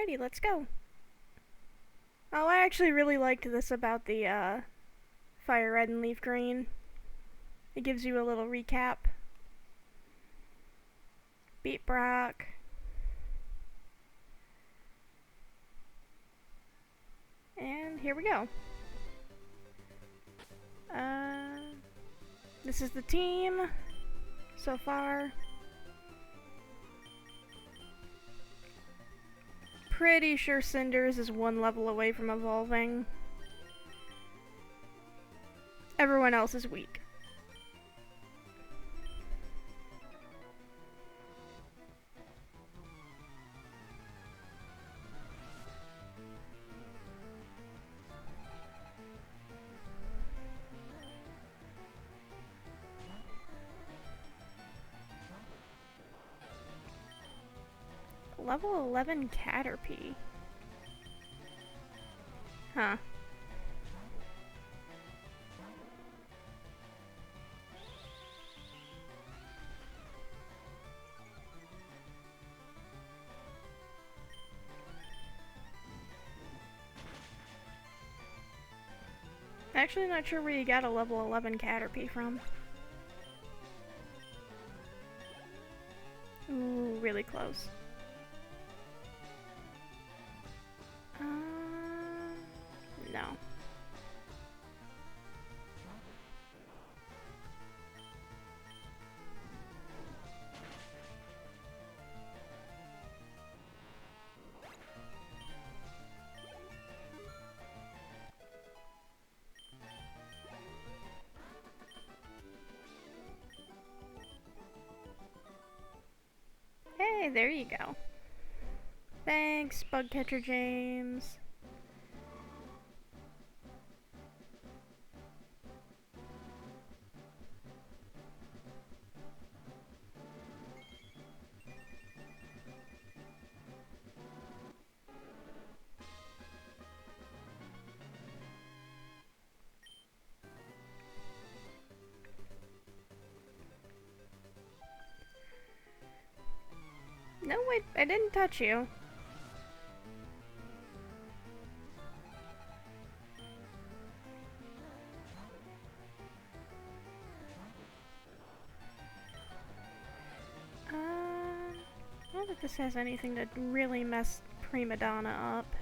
Alrighty, let's go. Oh, I actually really liked this about the FireRed and Leaf Green. It gives you a little recap. Beat Brock. And here we go. This is the team so far. Pretty sure Cinders is one level away from evolving. Everyone else is weak. Level 11 Caterpie. Huh. Actually not sure where you got a level 11 Caterpie from. Ooh, really close. No. Hey, there you go. Thanks, Bugcatcher James. No, wait, I didn't touch you. I don't think this has anything to really mess Prima Donna up.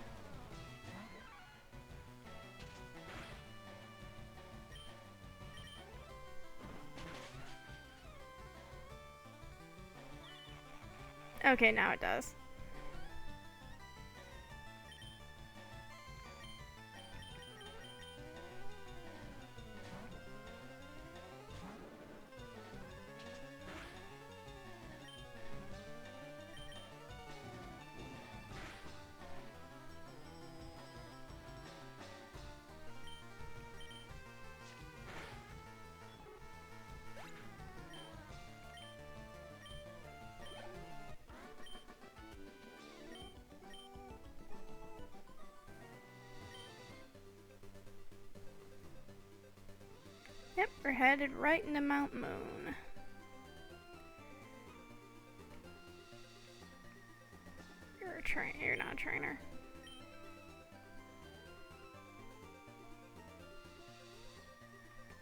Okay, now it does. Yep, we're headed right into Mount Moon. You're not a trainer.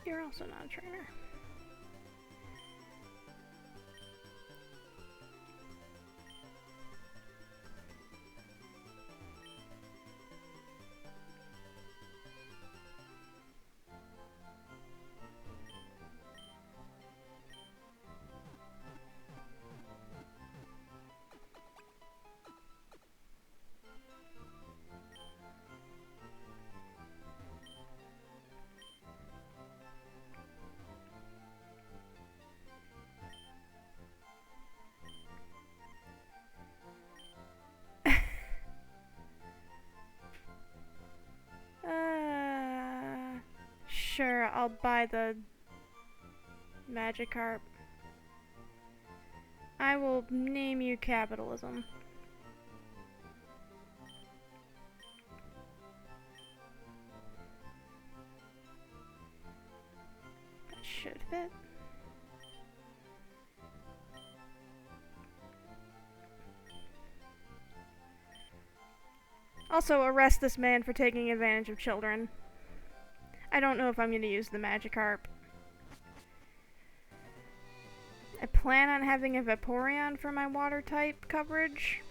You're also not a trainer. Sure, I'll buy the Magikarp. I will name you Capitalism. That should fit. Also, arrest this man for taking advantage of children. I don't know if I'm going to use the Magikarp. I plan on having a Vaporeon for my water type coverage.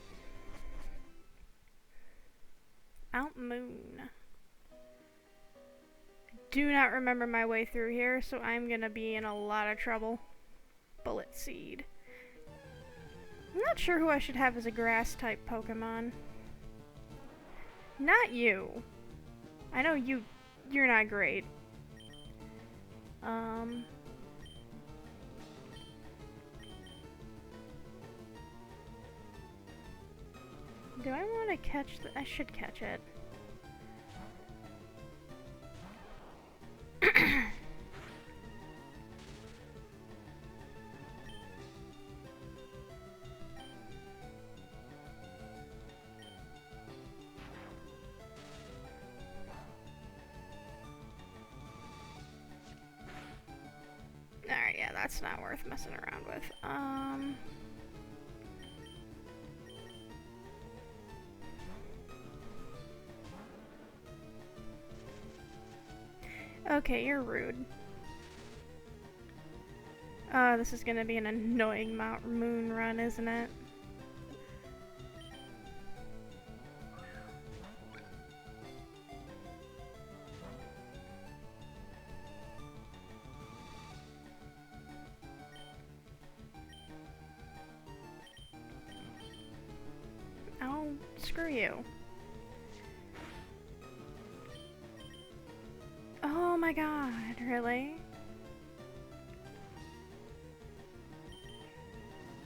Mount Moon. Do not remember my way through here, so I'm gonna be in a lot of trouble. Bullet Seed. I'm not sure who I should have as a grass type Pokemon. Not you. I know you're not great. Do I want to catch I should catch it. Alright, yeah, that's not worth messing around with. Okay, you're rude. This is gonna be an annoying Mount Moon run, isn't it? Oh, screw you. Oh my god, really?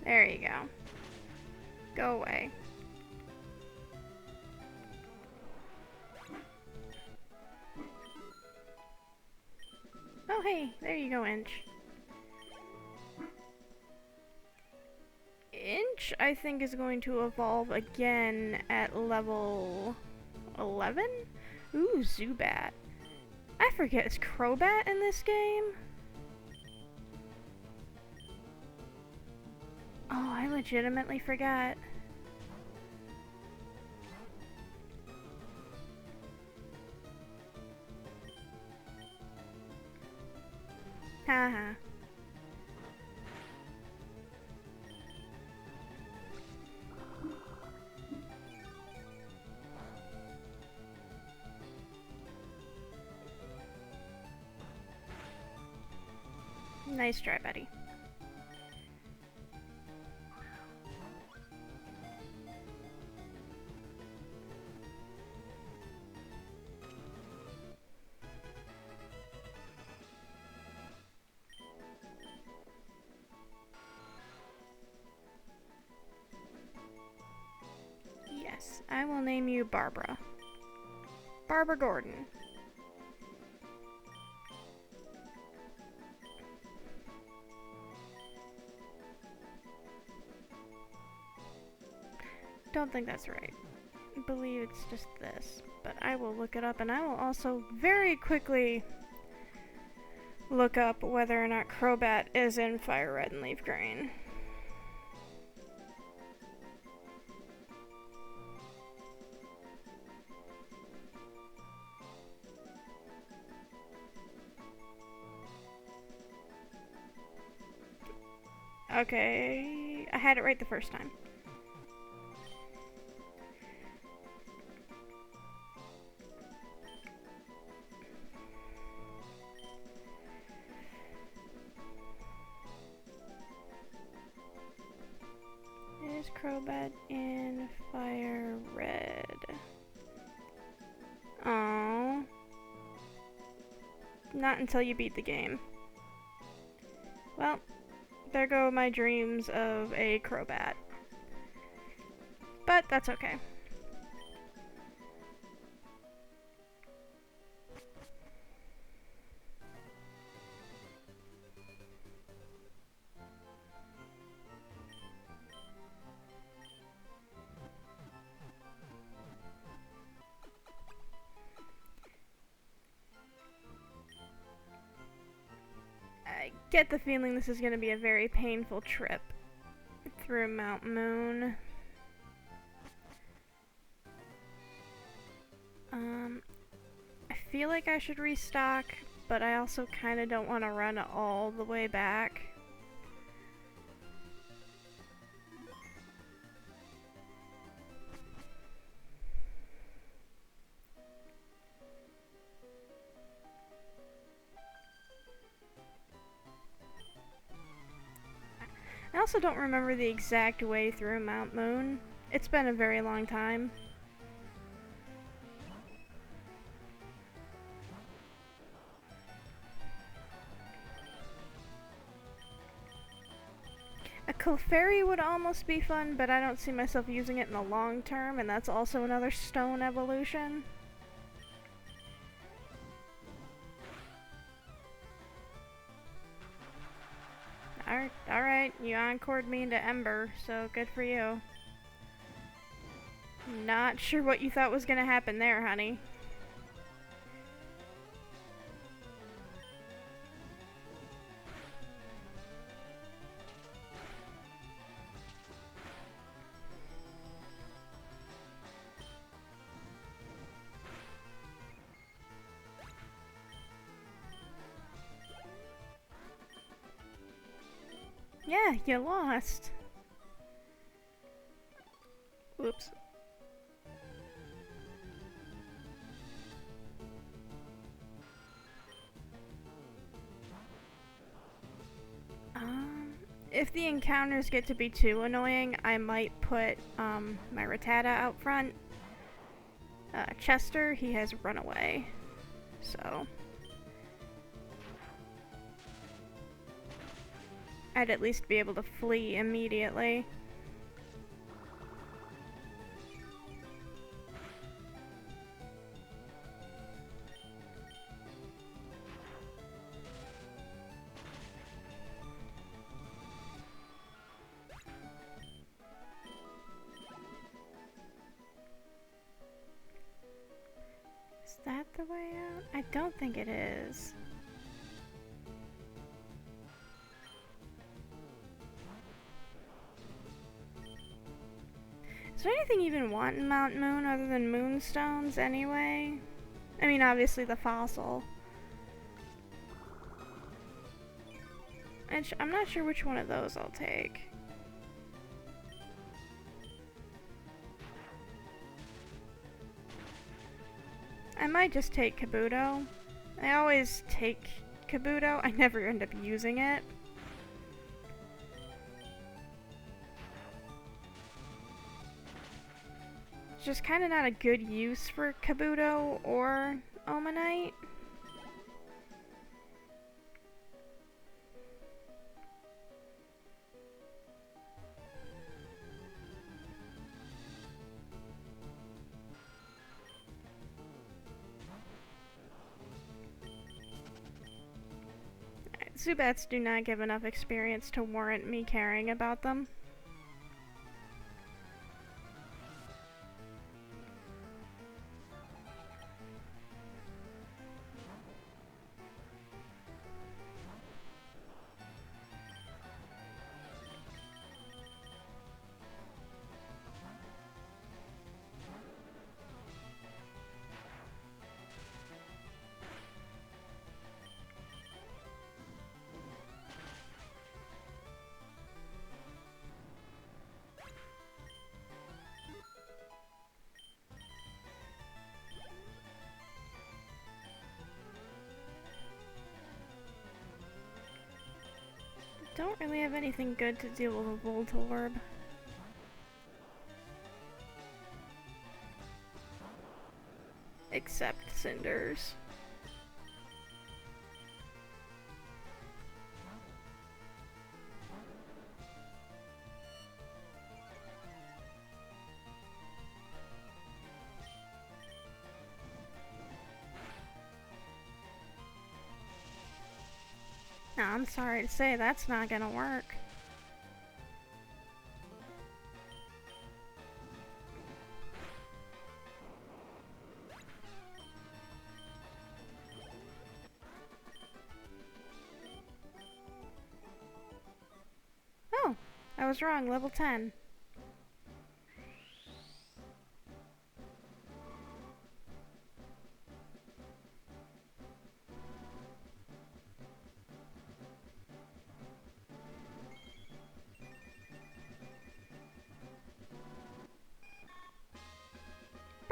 There you go. Go away. Oh hey, there you go, Inch. Inch, I think, is going to evolve again at level 11? Ooh, Zubat. I forget, is Crobat in this game? Oh, I legitimately forgot. Haha. Nice try, buddy. Yes, I will name you Barbara. Barbara Gordon. Don't think that's right. I believe it's just this, but I will look it up, and I will also very quickly look up whether or not Crobat is in Fire Red and Leaf Green. Okay, I had it right the first time. Is Crobat in Fire Red? Oh, not until you beat the game. Well, there go my dreams of a Crobat. But that's okay. I get the feeling this is going to be a very painful trip through Mount Moon. I feel like I should restock, but I also kind of don't want to run all the way back. I also don't remember the exact way through Mount Moon. It's been a very long time. A Clefairy would almost be fun, but I don't see myself using it in the long term, and that's also another stone evolution. Alright, you encored me into Ember, so good for you. Not sure what you thought was gonna happen there, honey. Yeah, you lost. Whoops. If the encounters get to be too annoying, I might put my Rattata out front. Chester, he has Runaway, so I'd at least be able to flee immediately. Is that the way out? I don't think it is. Is there anything you even want in Mount Moon other than moonstones anyway? I mean, obviously the fossil. I'm not sure which one of those I'll take. I might just take Kabuto. I always take Kabuto. I never end up using it. It's just kind of not a good use for Kabuto or Omanite. Zubats do not give enough experience to warrant me caring about them. Don't really have anything good to deal with a Voltorb. Except Cinders. No, I'm sorry to say that's not gonna work. Oh, I was wrong, level 10.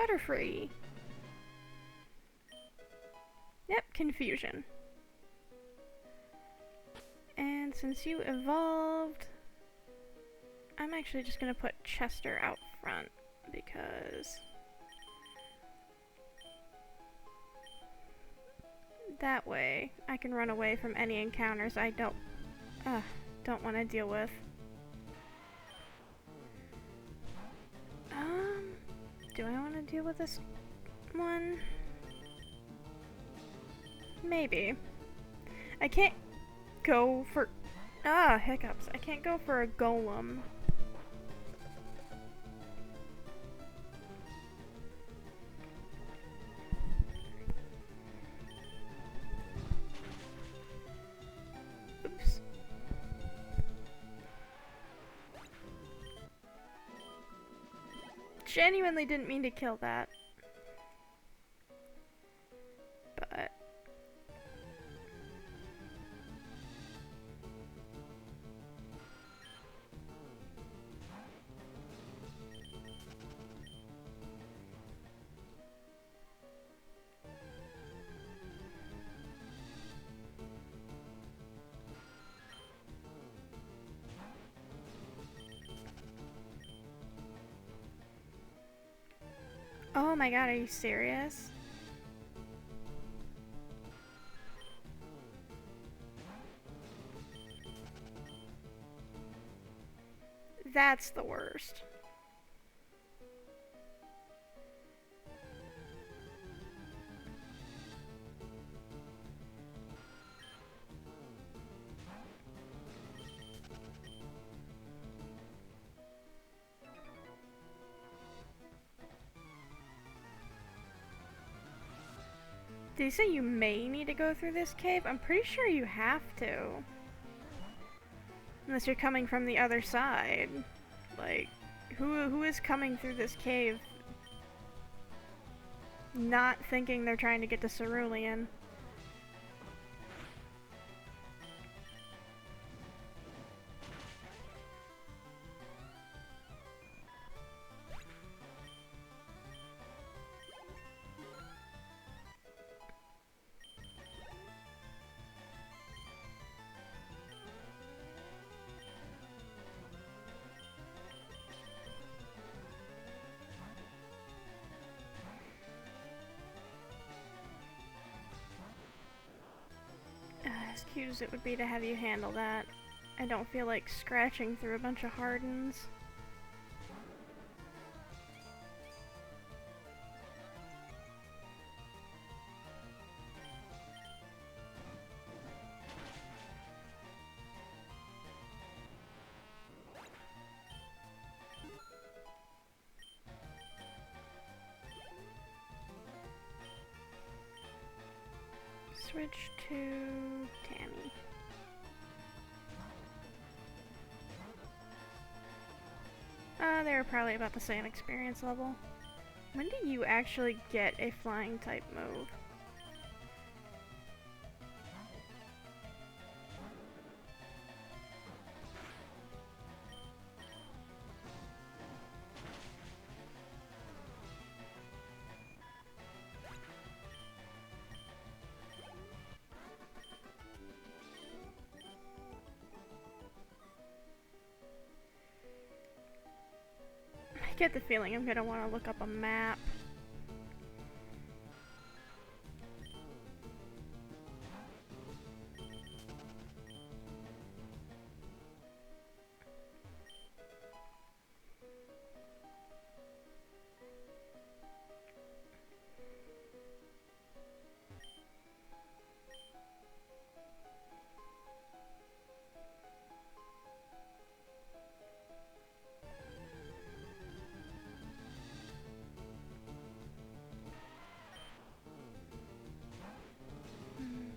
Butterfree. Yep, confusion. And since you evolved, I'm actually just gonna put Chester out front because that way I can run away from any encounters I don't want to deal with. Do I want to deal with this one? Maybe. I can't go for... hiccups. I can't go for a golem. Oops. Genuinely didn't mean to kill that. But... oh my god, are you serious? That's the worst. Did you say you may need to go through this cave? I'm pretty sure you have to. Unless you're coming from the other side. Like, who is coming through this cave not thinking they're trying to get to Cerulean? As cute as it would be to have you handle that, I don't feel like scratching through a bunch of hardens. Switch to Tammy. They were probably about the same experience level. When do you actually get a flying type move? I get the feeling I'm gonna want to look up a map.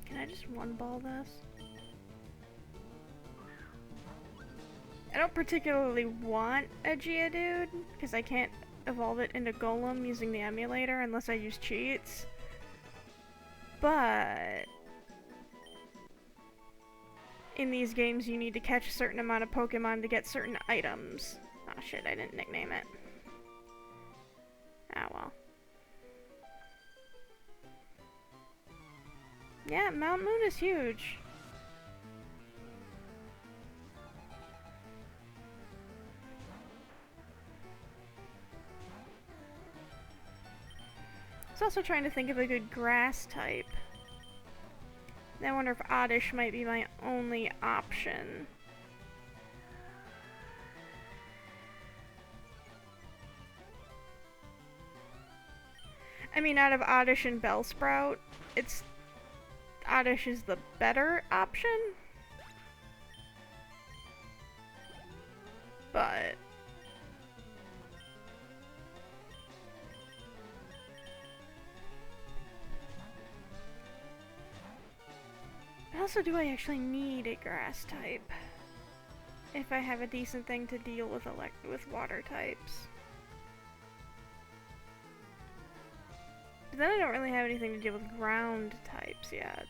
Can I just one ball this? I don't particularly want a Geodude, because I can't evolve it into Golem using the emulator unless I use cheats. But in these games you need to catch a certain amount of Pokemon to get certain items. Oh shit, I didn't nickname it. Ah well. Yeah, Mount Moon is huge. I was also trying to think of a good grass type. I wonder if Oddish might be my only option. I mean, out of Oddish and Bellsprout, Oddish is the better option. But also, do I actually need a grass type? If I have a decent thing to deal with with water types. But then I don't really have anything to deal with ground types yet.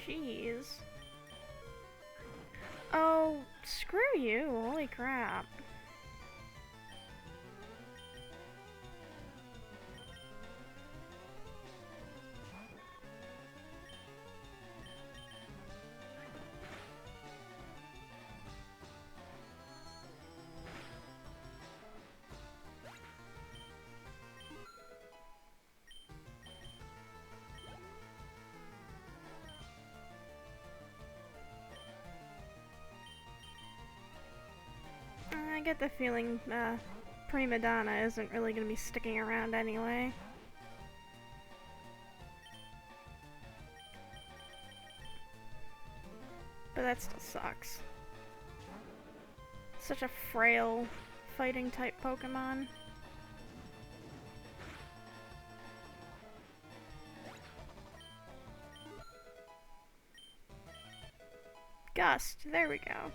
Jeez. Oh, screw you. Holy crap. I get the feeling Prima Donna isn't really going to be sticking around anyway. But that still sucks. Such a frail fighting type Pokemon. Gust, there we go.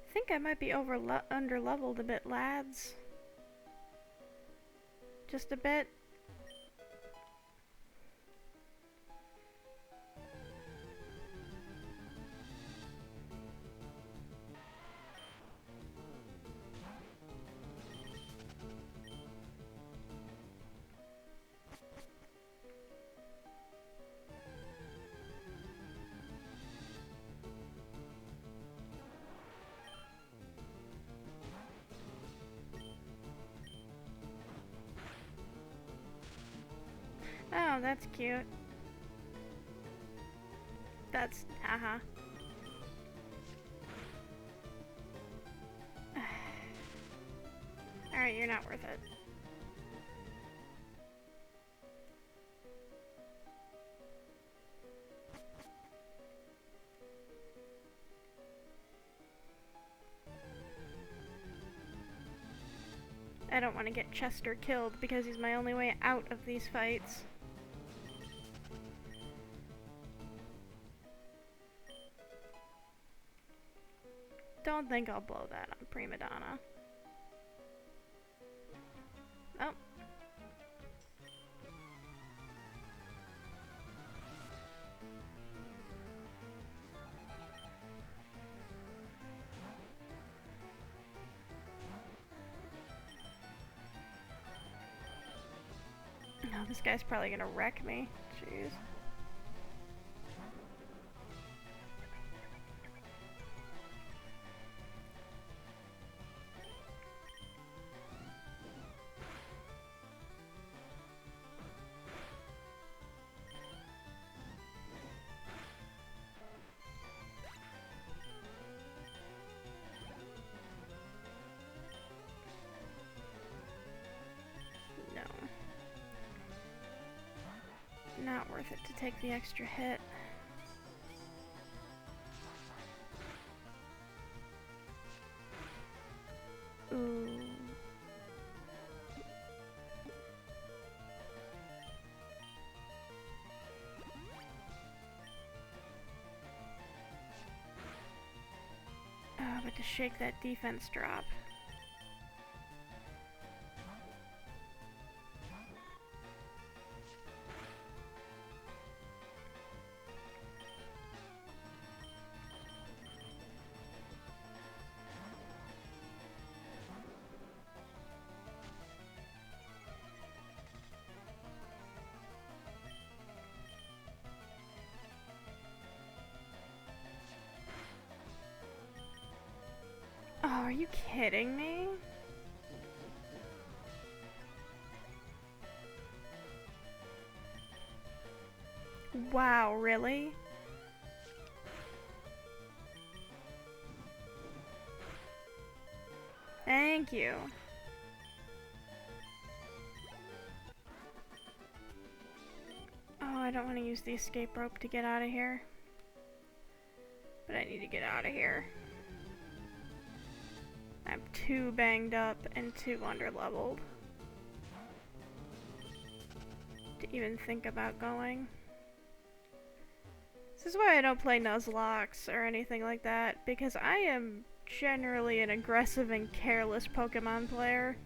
I think I might be under leveled a bit, lads. Just a bit. Oh, that's cute. That's, haha. Alright, you're not worth it. I don't want to get Chester killed because he's my only way out of these fights. Don't think I'll blow that on Prima Donna. Oh. No, this guy's probably gonna wreck me. Jeez. Not worth it to take the extra hit. Ooh. Oh, but to shake that defense drop. Oh, are you kidding me? Wow, really? Thank you. Oh, I don't want to use the escape rope to get out of here. But I need to get out of here. I'm too banged up and too underleveled to even think about going. This is why I don't play Nuzlocke or anything like that, because I am generally an aggressive and careless Pokemon player.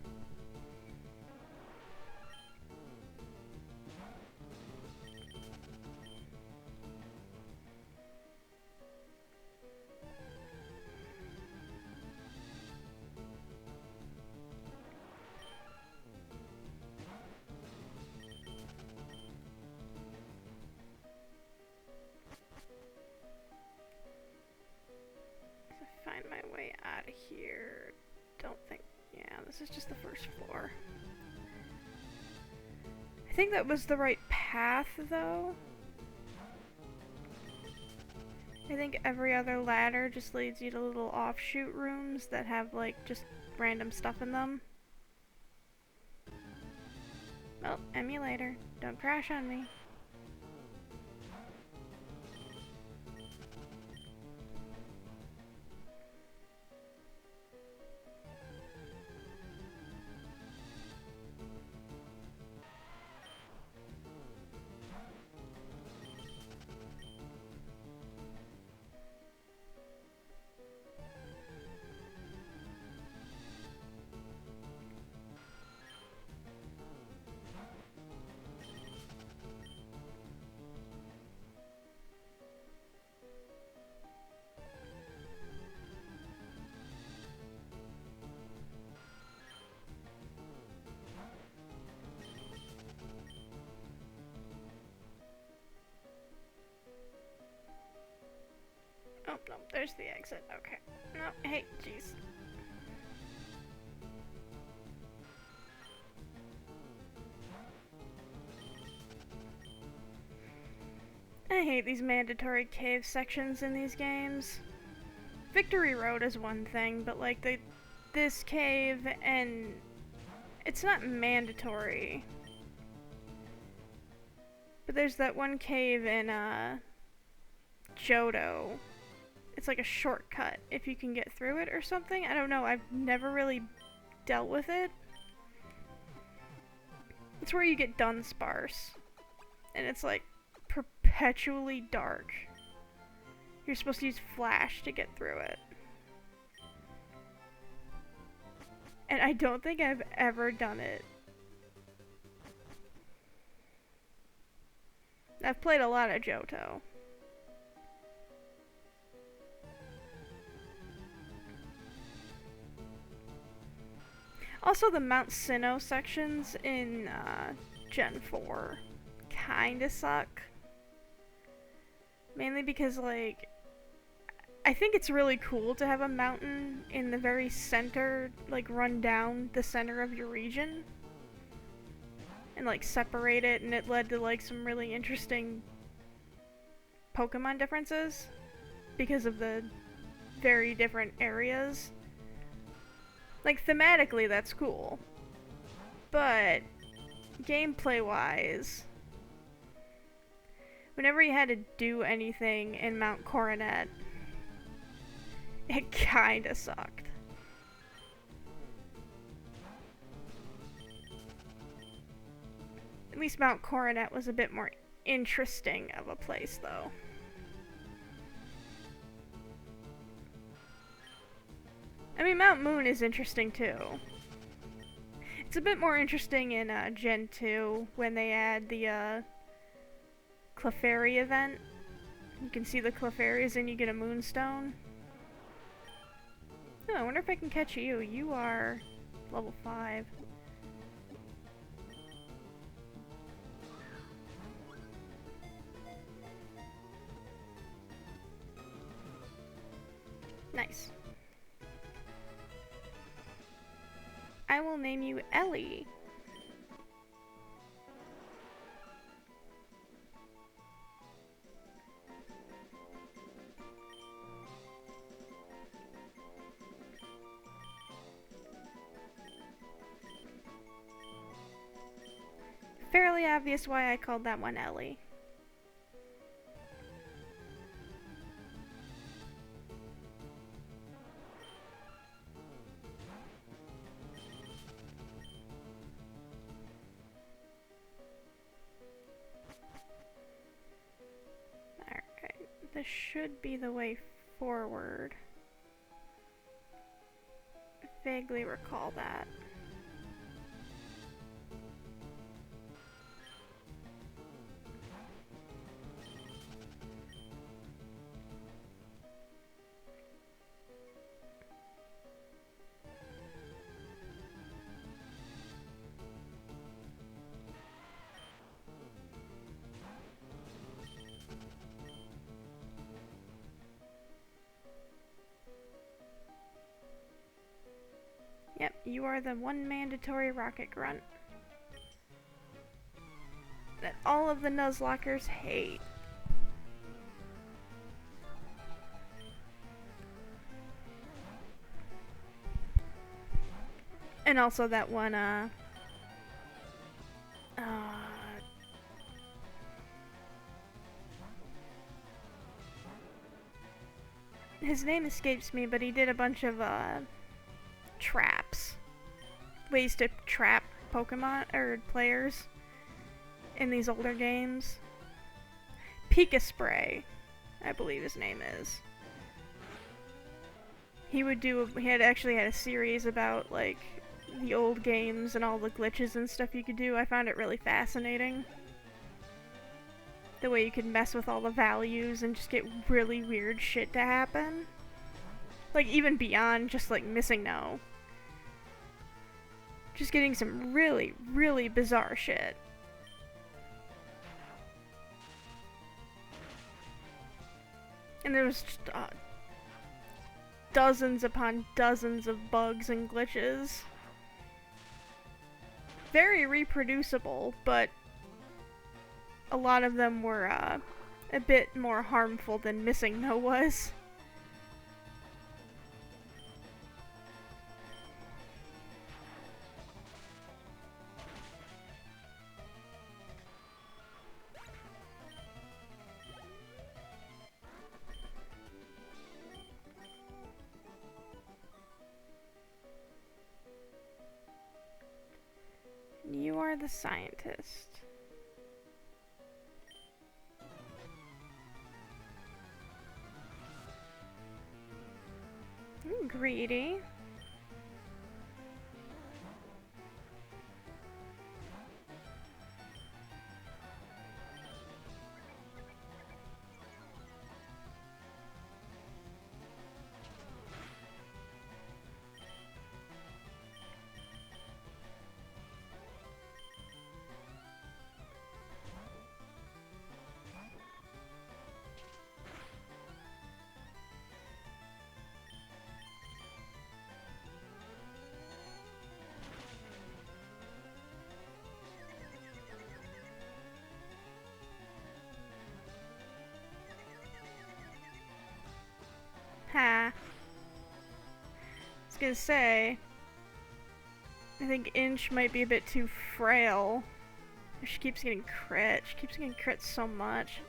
Find my way out of here. Don't think. Yeah, this is just the first floor. I think that was the right path, though. I think every other ladder just leads you to little offshoot rooms that have, like, just random stuff in them. Oh, emulator. Don't crash on me. Oh, no, there's the exit. Okay. No, hey, jeez. I hate these mandatory cave sections in these games. Victory Road is one thing, but like this cave, and it's not mandatory. But there's that one cave in Johto. It's like a shortcut if you can get through it or something. I don't know, I've never really dealt with it. It's where you get Dunsparce. And it's like perpetually dark. You're supposed to use flash to get through it. And I don't think I've ever done it. I've played a lot of Johto. Also, the Mount Sinnoh sections in Gen 4 kinda suck. Mainly because, like, I think it's really cool to have a mountain in the very center, like, run down the center of your region. And, like, separate it, and it led to, like, some really interesting Pokemon differences. Because of the very different areas. Like, thematically, that's cool. But, gameplay-wise, whenever you had to do anything in Mount Coronet, it kinda sucked. At least Mount Coronet was a bit more interesting of a place, though. I mean, Mount Moon is interesting, too. It's a bit more interesting in Gen 2, when they add the Clefairy event. You can see the Clefairies and you get a Moonstone. Oh, I wonder if I can catch you. You are level 5. Nice. I will name you Ellie. Fairly obvious why I called that one Ellie. Alright, this should be the way forward. I vaguely recall that. Yep, you are the one mandatory rocket grunt that all of the Nuzlockers hate. And also that one, his name escapes me, but he did a bunch of, traps. Ways to trap Pokemon, or players, in these older games. Pika Spray, I believe his name is. He had actually had a series about, like, the old games and all the glitches and stuff you could do. I found it really fascinating. The way you could mess with all the values and just get really weird shit to happen. Like, even beyond just, like, missing no. Just getting some really, really bizarre shit. And there was just, dozens upon dozens of bugs and glitches. Very reproducible, but a lot of them were a bit more harmful than missing no was. You are the a scientist. Greedy. Ha. I was gonna say, I think Inch might be a bit too frail. She keeps getting crit. She keeps getting crit so much.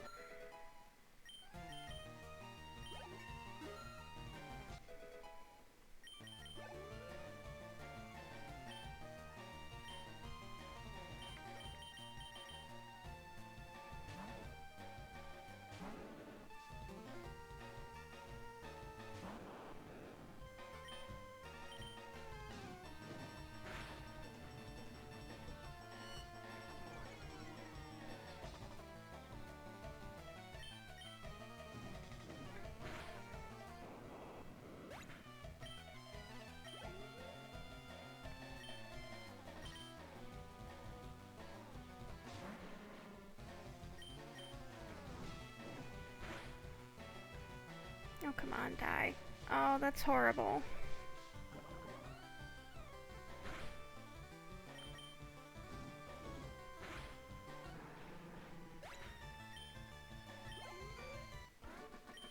Oh, come on, die. Oh, that's horrible.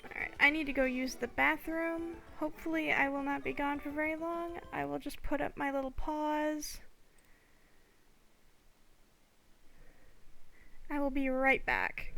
Alright, I need to go use the bathroom. Hopefully I will not be gone for very long. I will just put up my little paws. I will be right back.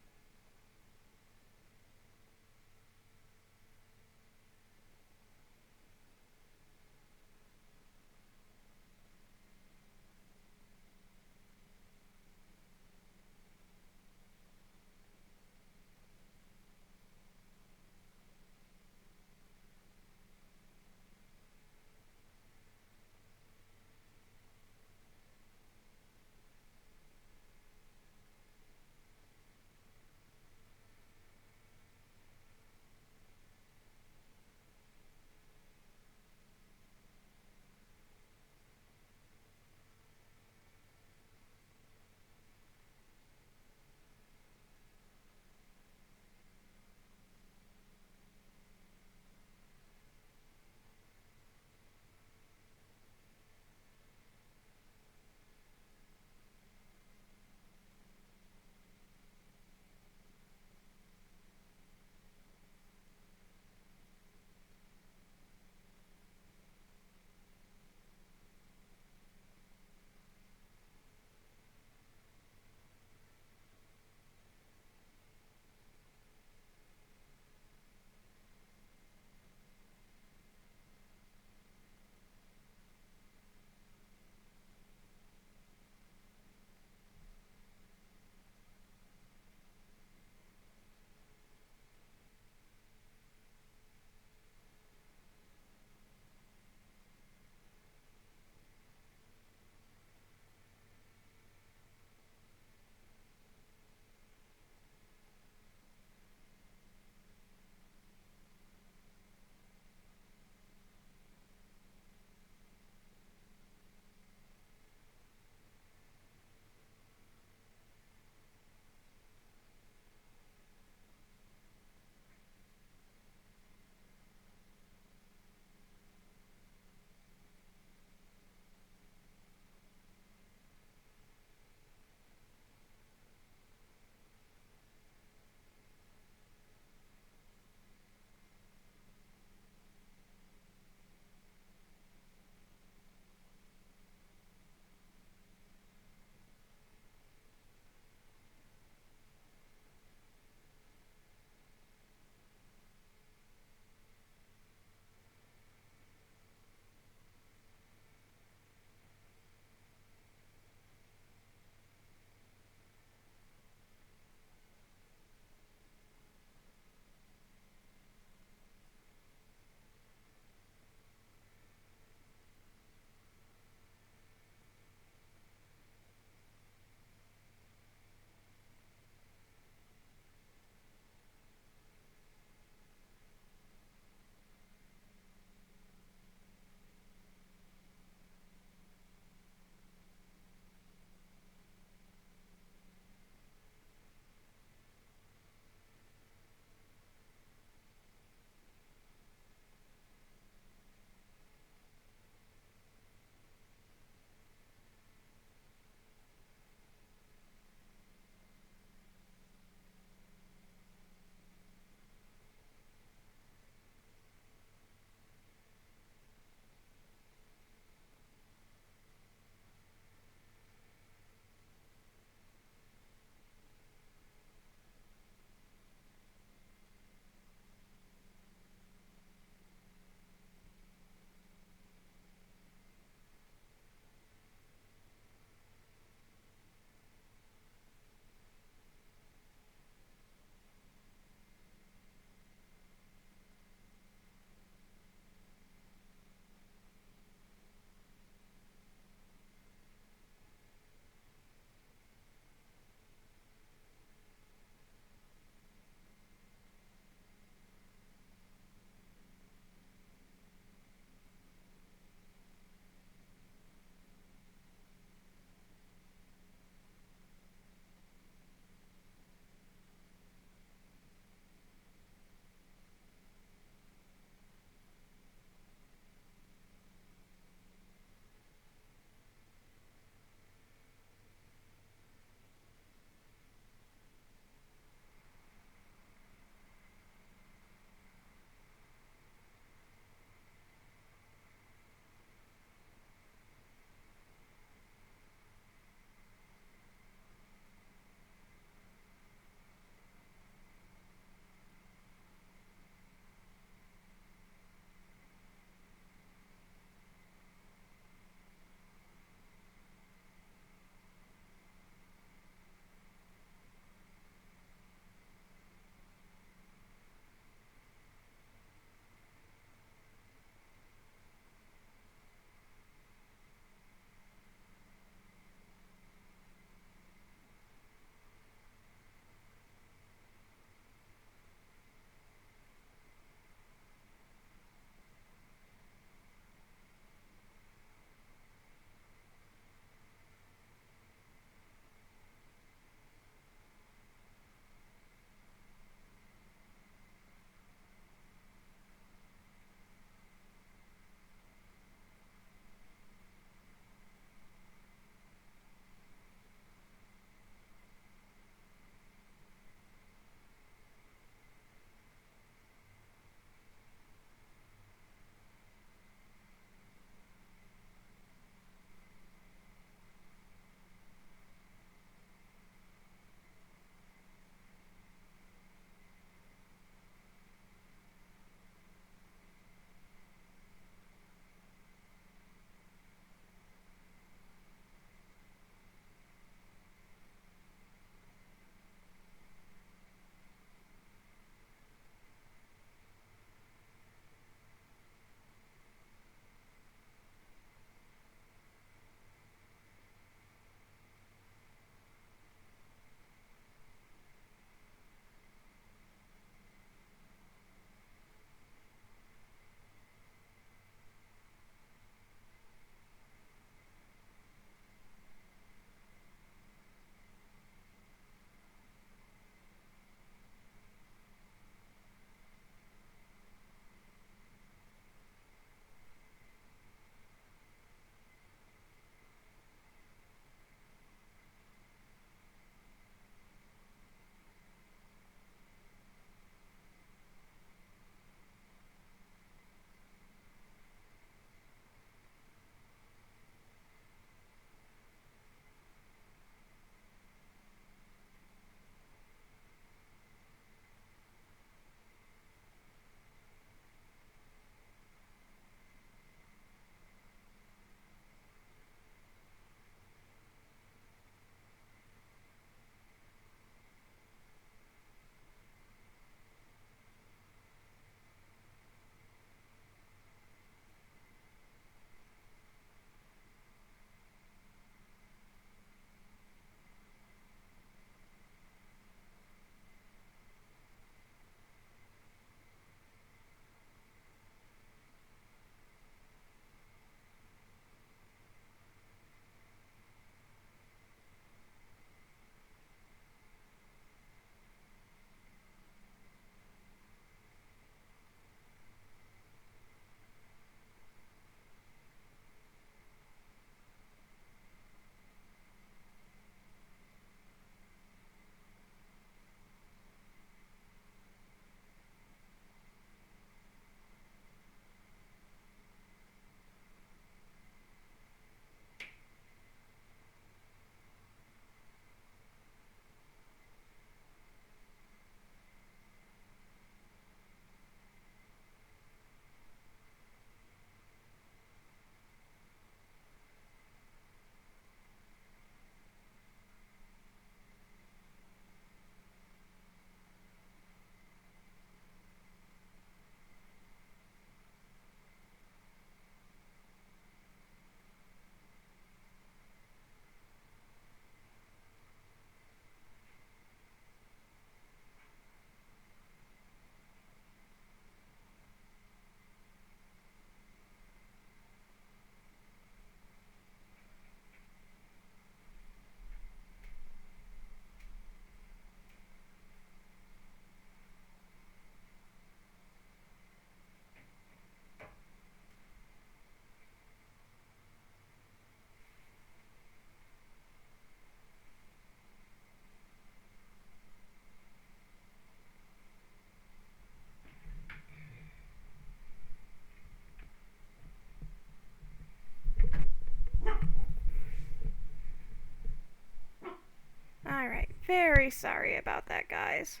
very sorry about that, guys.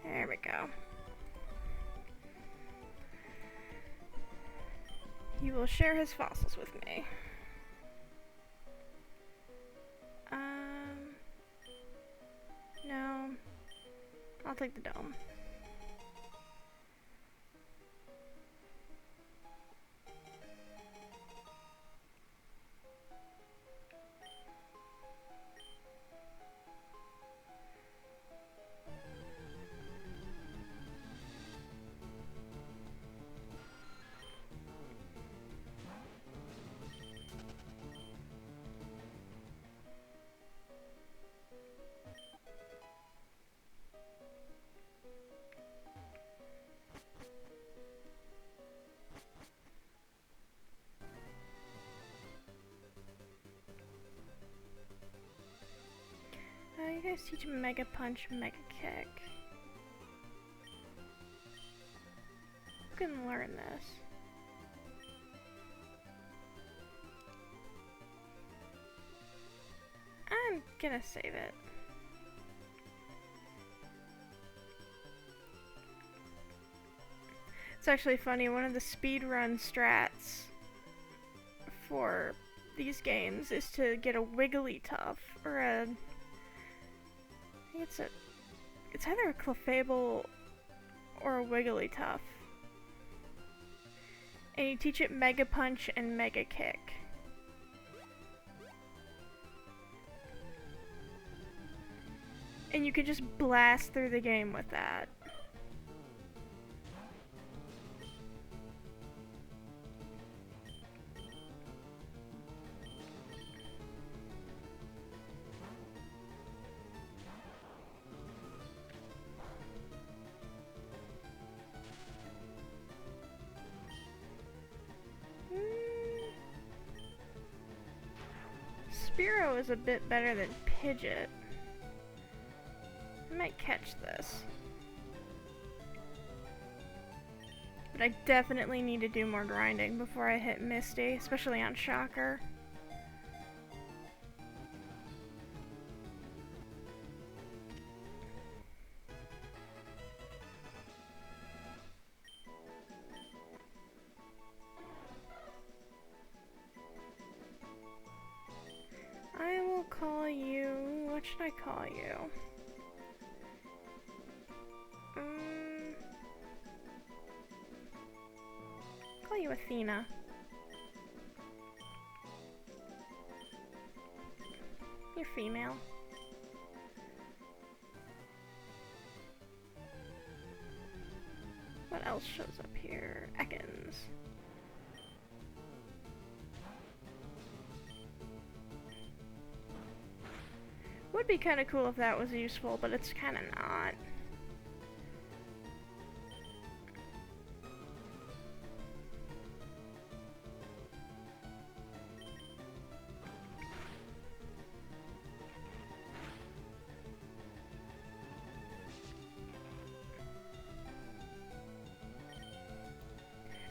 There we go. He will share his fossils with me. No. I'll take the dome. You guys teach Mega Punch, Mega Kick. You can learn this. I'm gonna save it. It's actually funny, one of the speedrun strats for these games is to get a Wigglytuff or a... I think it's either a Clefable or a Wigglytuff. And you teach it Mega Punch and Mega Kick. And you can just blast through the game with that. Spearow is a bit better than Pidgeot. I might catch this. But I definitely need to do more grinding before I hit Misty, especially on Shocker. I will call you... what should I call you? Call you Athena. You're female. What else shows up here? Ekans. Would be kind of cool if that was useful, but it's kind of not.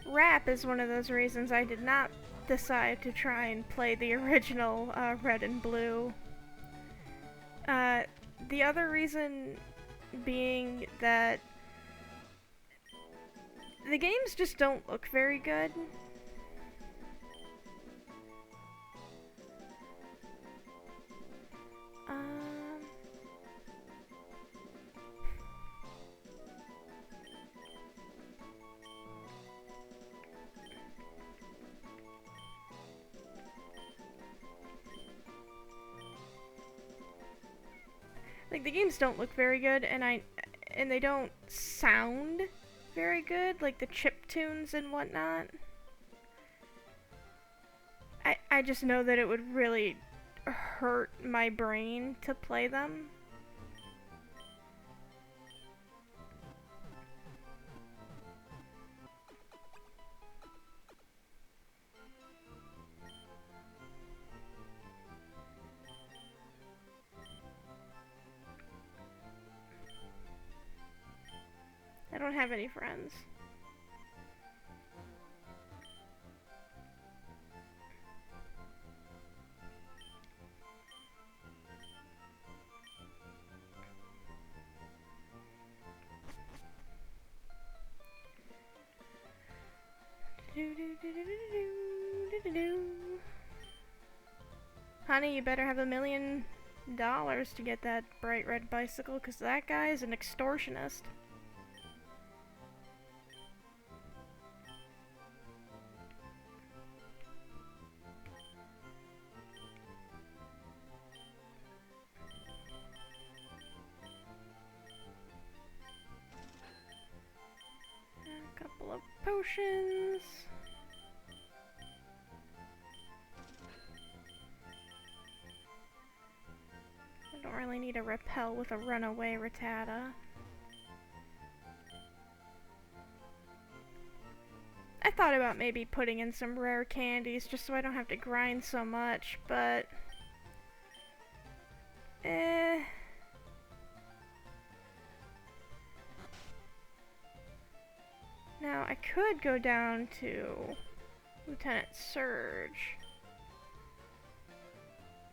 Rap is one of those reasons I did not decide to try and play the original Red and Blue. The other reason being that the games just don't look very good. Like, the games don't look very good, and they don't sound very good, like the chip tunes and whatnot. I just know that it would really hurt my brain to play them. I don't have any friends. Honey, you better have $1,000,000 to get that bright red bicycle, because that guy is an extortionist. A couple of potions. I don't really need a repel with a runaway Rattata. I thought about maybe putting in some rare candies just so I don't have to grind so much, but... Now, I could go down to Lieutenant Surge.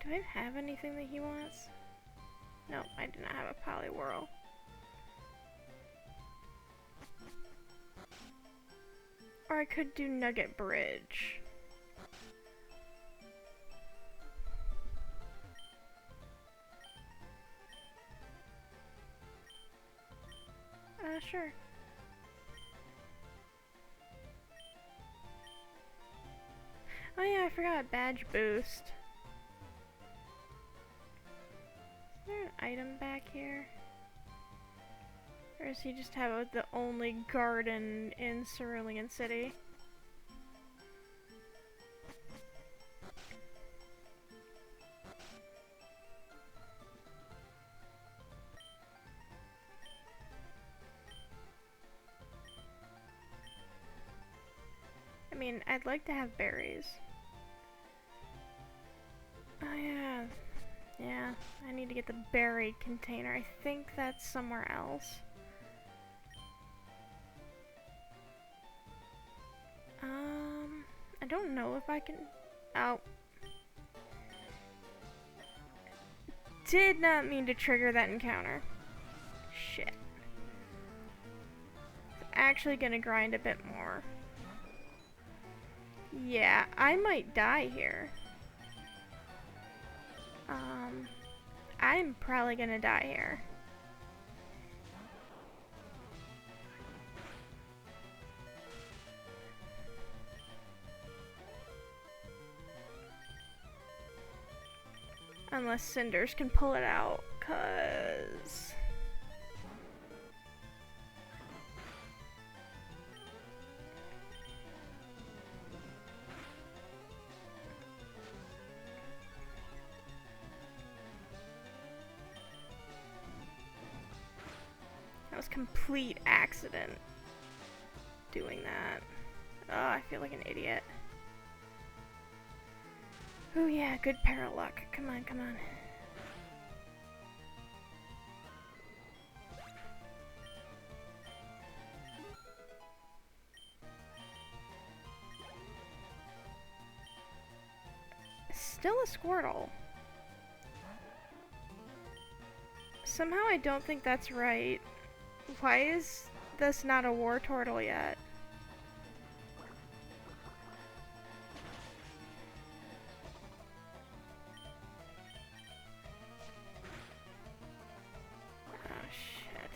Do I have anything that he wants? No, I do not have a Poliwhirl. Or I could do Nugget Bridge. Sure. Oh yeah, I forgot badge boost. Is there an item back here? Or does he just have the only garden in Cerulean City? I mean, I'd like to have berries. Oh yeah. Yeah, I need to get the berry container. I think that's somewhere else. I don't know if I can... Oh. Did not mean to trigger that encounter. Shit. It's actually gonna grind a bit more. Yeah, I might die here. I'm probably gonna die here. Unless Cinders can pull it out, 'cause... That was complete accident doing that. Oh, I feel like an idiot. Oh yeah, good pair of luck. Come on, come on. Still a Squirtle. Somehow I don't think that's right. Why is this not a Wartortle yet? Oh shit.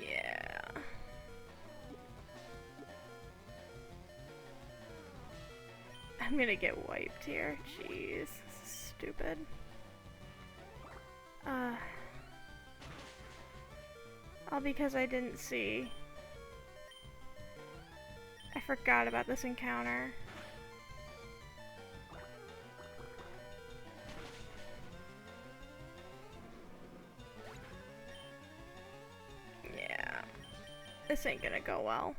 Yeah. I'm gonna get wiped here. Jeez, this is stupid. All because I didn't see. I forgot about this encounter. Yeah. This ain't gonna go well.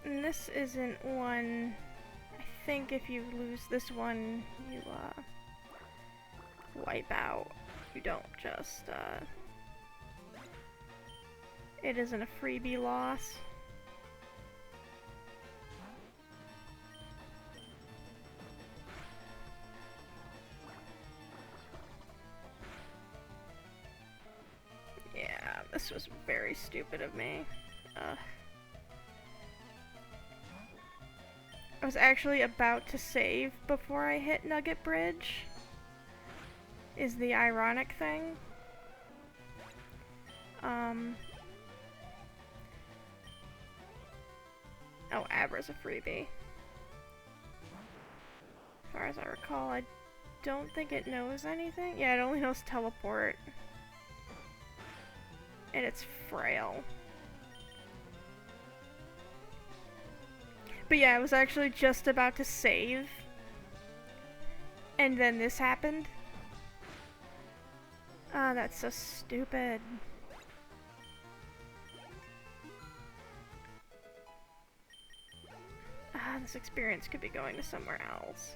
And this isn't one... I think if you lose this one, you, wipe out. You don't just, It isn't a freebie loss. This was very stupid of me. I was actually about to save before I hit Nugget Bridge, is the ironic thing. Oh, Abra's a freebie. As far as I recall, I don't think it knows anything. Yeah, it only knows teleport. And it's frail. But yeah, I was actually just about to save. And then this happened. Oh, that's so stupid. Ah, this experience could be going to somewhere else.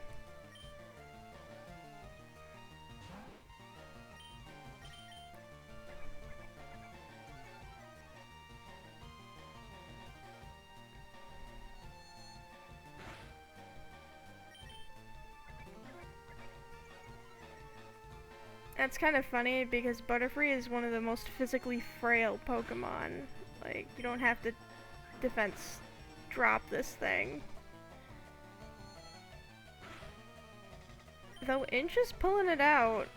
That's kind of funny because Butterfree is one of the most physically frail Pokemon. Like, you don't have to defense drop this thing. Though Inch is pulling it out.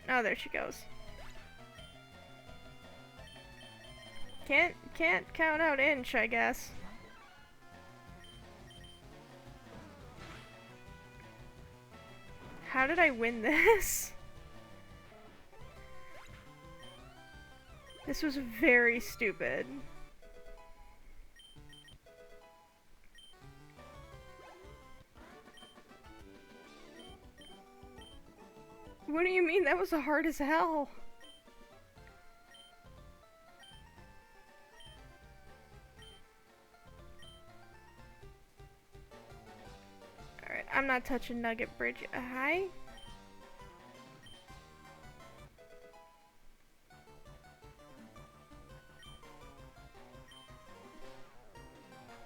Oh, there she goes. Can't count out Inch, I guess. How did I win this? This was very stupid. What do you mean? That was hard as hell. Alright, I'm not touching Nugget Bridge. Hi?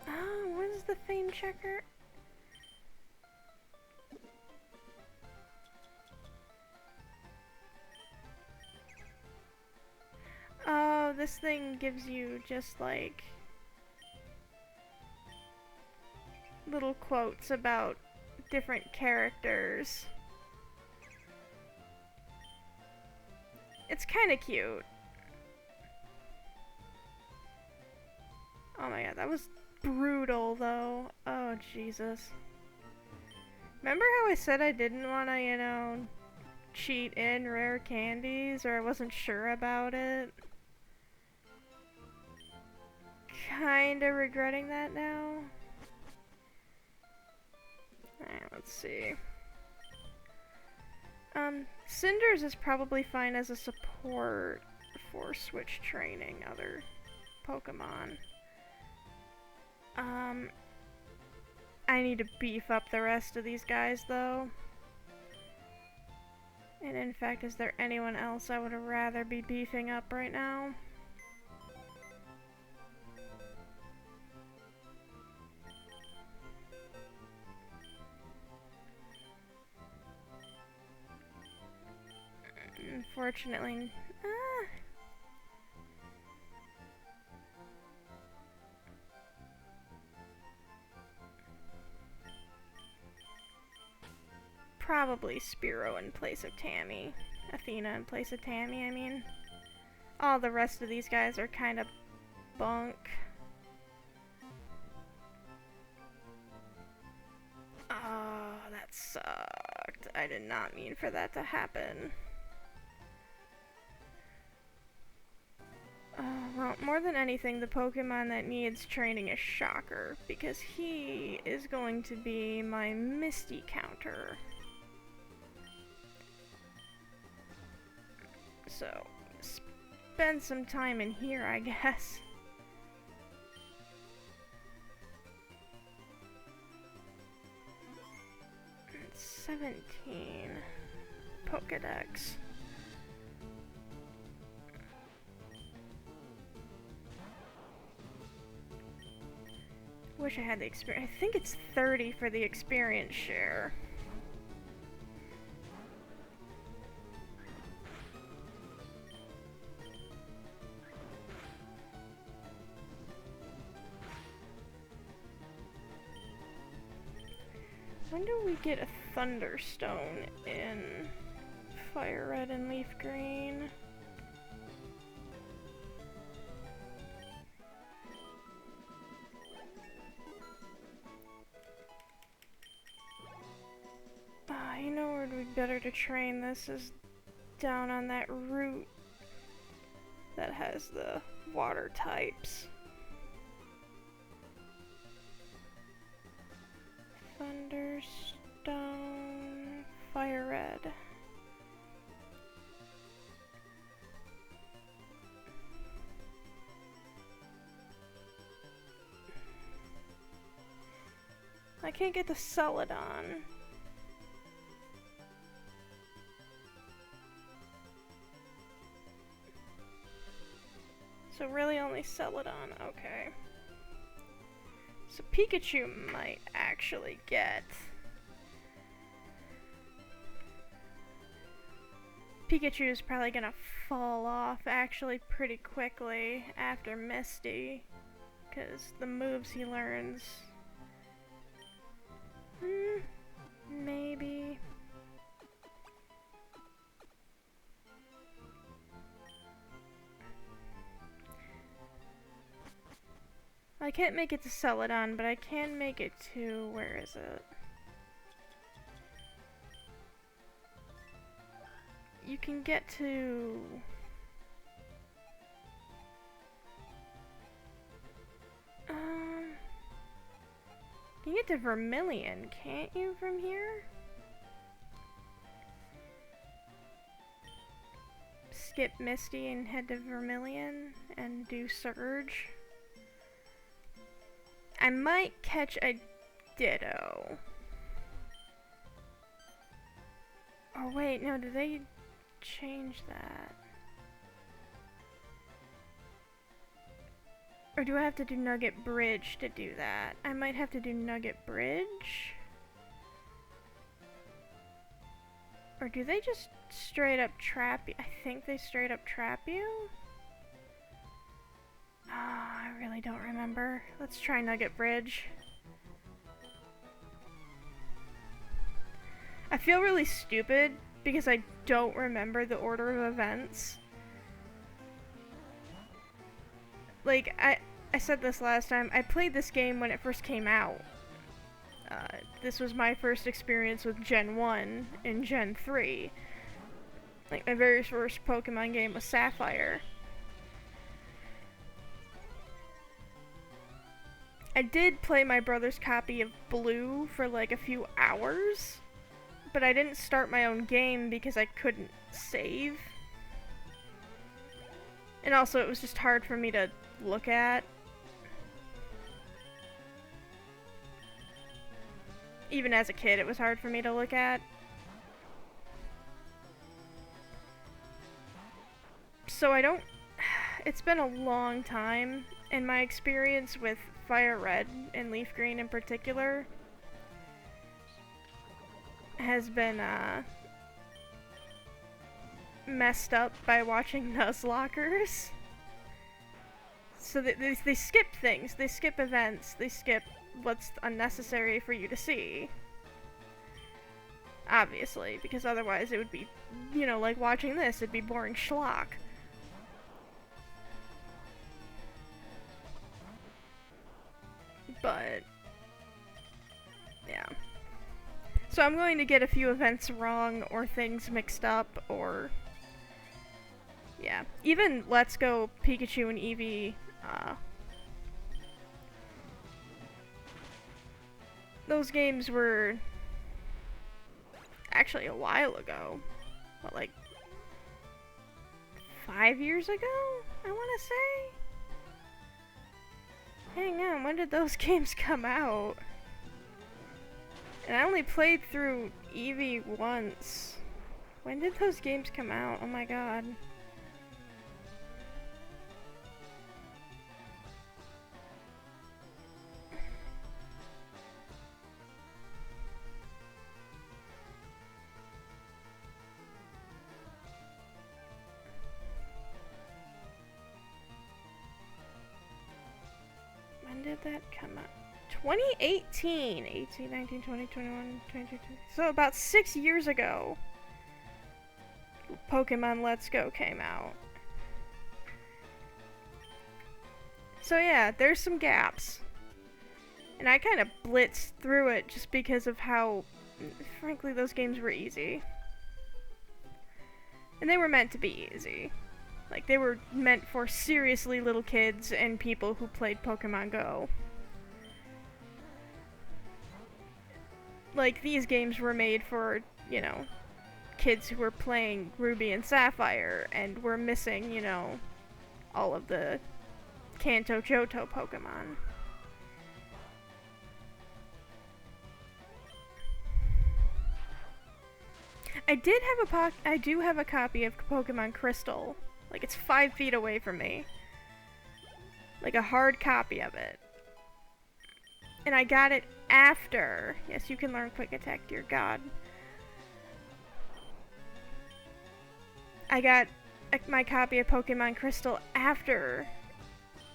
Oh, what is the fame checker? Oh, this thing gives you just like little quotes about different characters. It's kind of cute. Oh my god, that was brutal though. Oh Jesus. Remember how I said I didn't want to, you know, cheat in rare candies, or I wasn't sure about it? Kinda regretting that now. Alright, let's see. Cinders is probably fine as a support for switch training other Pokemon. I need to beef up the rest of these guys though. And in fact, is there anyone else I would rather be beefing up right now? Unfortunately, probably Spearow in place of Tammy. Athena in place of Tammy, I mean. All the rest of these guys are kind of bunk. Oh, that sucked. I did not mean for that to happen. Well, more than anything, the Pokemon that needs training is Shocker, because he is going to be my Misty counter. So, spend some time in here, I guess. It's 17. Pokedex. Wish I had the experience. I think it's 30 for the experience share. When do we get a Thunderstone in FireRed and Leaf Green? You know where would be better to train this is down on that route that has the water types. Thunderstone, FireRed. I can't get the Celadon. So really only Celadon, okay. So Pikachu might actually get... Pikachu is probably gonna fall off actually pretty quickly after Misty, because the moves he learns... maybe... I can't make it to Celadon, but I can make it to... where is it? You can get to... you can get to Vermilion, can't you, from here? Skip Misty and head to Vermilion and do Surge. I might catch a Ditto. Oh wait, no, did they change that? Or do I have to do Nugget Bridge to do that? I might have to do Nugget Bridge? Or do they just straight up trap you? I think they straight up trap you? Oh, I really don't remember. Let's try Nugget Bridge. I feel really stupid because I don't remember the order of events. Like, I said this last time, I played this game when it first came out. This was my first experience with Gen 1 and Gen 3. Like, my very first Pokemon game was Sapphire. I did play my brother's copy of Blue for like a few hours, but I didn't start my own game because I couldn't save. And also it was just hard for me to look at. Even as a kid, it was hard for me to look at. So I don't... It's been a long time, and my experience with FireRed and Leaf Green in particular has been messed up by watching Nuzlockers. So they skip things, they skip events, they skip what's unnecessary for you to see. Obviously, because otherwise it would be, you know, like watching this, it'd be boring schlock. But, yeah. So I'm going to get a few events wrong, or things mixed up, or... yeah. Even Let's Go Pikachu and Eevee, those games were actually a while ago. What, like 5 years ago, I want to say? Hang on, when did those games come out? And I only played through Eevee once. When did those games come out? Oh my god. When did that come out? 2018. 18, 19, 20, 21, 22. So about 6 years ago, Pokemon Let's Go came out. So yeah, there's some gaps. And I kind of blitzed through it just because of how, frankly, those games were easy. And they were meant to be easy. Like, they were meant for seriously little kids and people who played Pokemon Go. Like, these games were made for, you know, kids who were playing Ruby and Sapphire and were missing, you know, all of the Kanto Johto Pokemon. I do have a copy of Pokemon Crystal. Like, it's 5 feet away from me. Like, a hard copy of it. And I got it after. Yes, you can learn Quick Attack, dear God. I got my copy of Pokemon Crystal after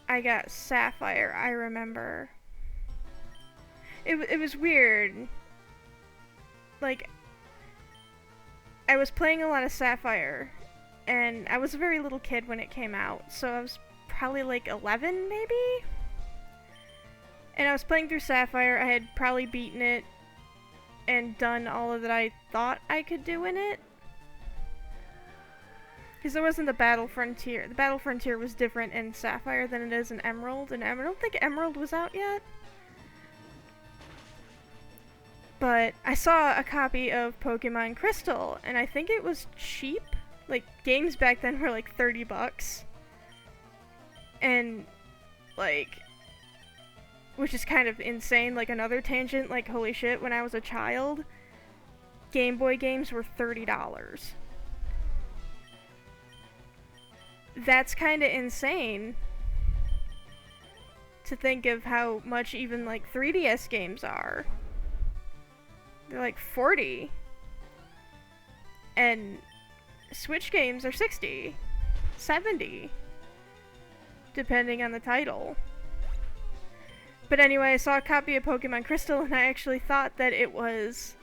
I got Sapphire, I remember. It was weird. Like, I was playing a lot of Sapphire, and I was a very little kid when it came out, so I was probably like 11, maybe? And I was playing through Sapphire. I had probably beaten it and done all of that I thought I could do in it. Because there wasn't the Battle Frontier. The Battle Frontier was different in Sapphire than it is in Emerald, and I don't think Emerald was out yet. But I saw a copy of Pokemon Crystal, and I think it was cheap. Like, games back then were like $30. And, like, which is kind of insane, like another tangent, like, holy shit, when I was a child, Game Boy games were $30. That's kind of insane to think of how much even, like, 3DS games are. They're like 40. And Switch games are 60, 70, depending on the title. But anyway, I saw a copy of Pokemon Crystal, and I actually thought that it was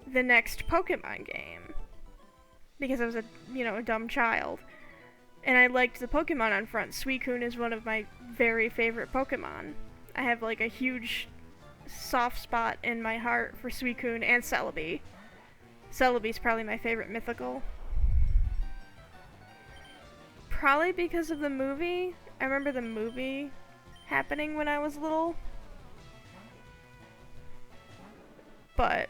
the next Pokemon game. Because I was a dumb child. And I liked the Pokemon on front. Suicune is one of my very favorite Pokemon. I have, like, a huge soft spot in my heart for Suicune and Celebi. Celebi's probably my favorite mythical. Probably because of the movie. I remember the movie happening when I was little. But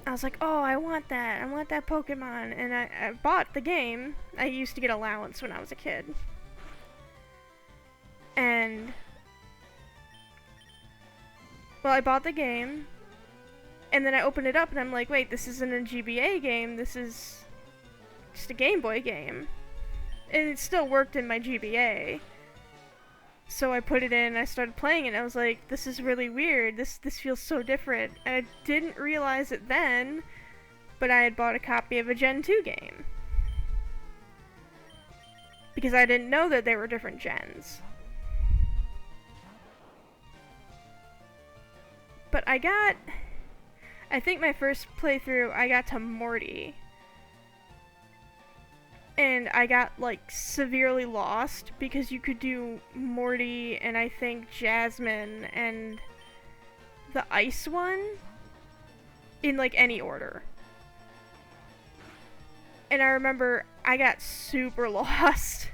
I was like, oh, I want that. I want that Pokemon. And I bought the game. I used to get allowance when I was a kid. And well, I bought the game, and then I opened it up, and I'm like, wait, this isn't a GBA game, this is just a Game Boy game. And it still worked in my GBA. So I put it in, and I started playing it, and I was like, this is really weird, this feels so different. And I didn't realize it then, but I had bought a copy of a Gen 2 game. Because I didn't know that they were different gens. But I think my first playthrough, I got to Morty. And I got, like, severely lost because you could do Morty and I think Jasmine and the ice one in, like, any order. And I remember I got super lost.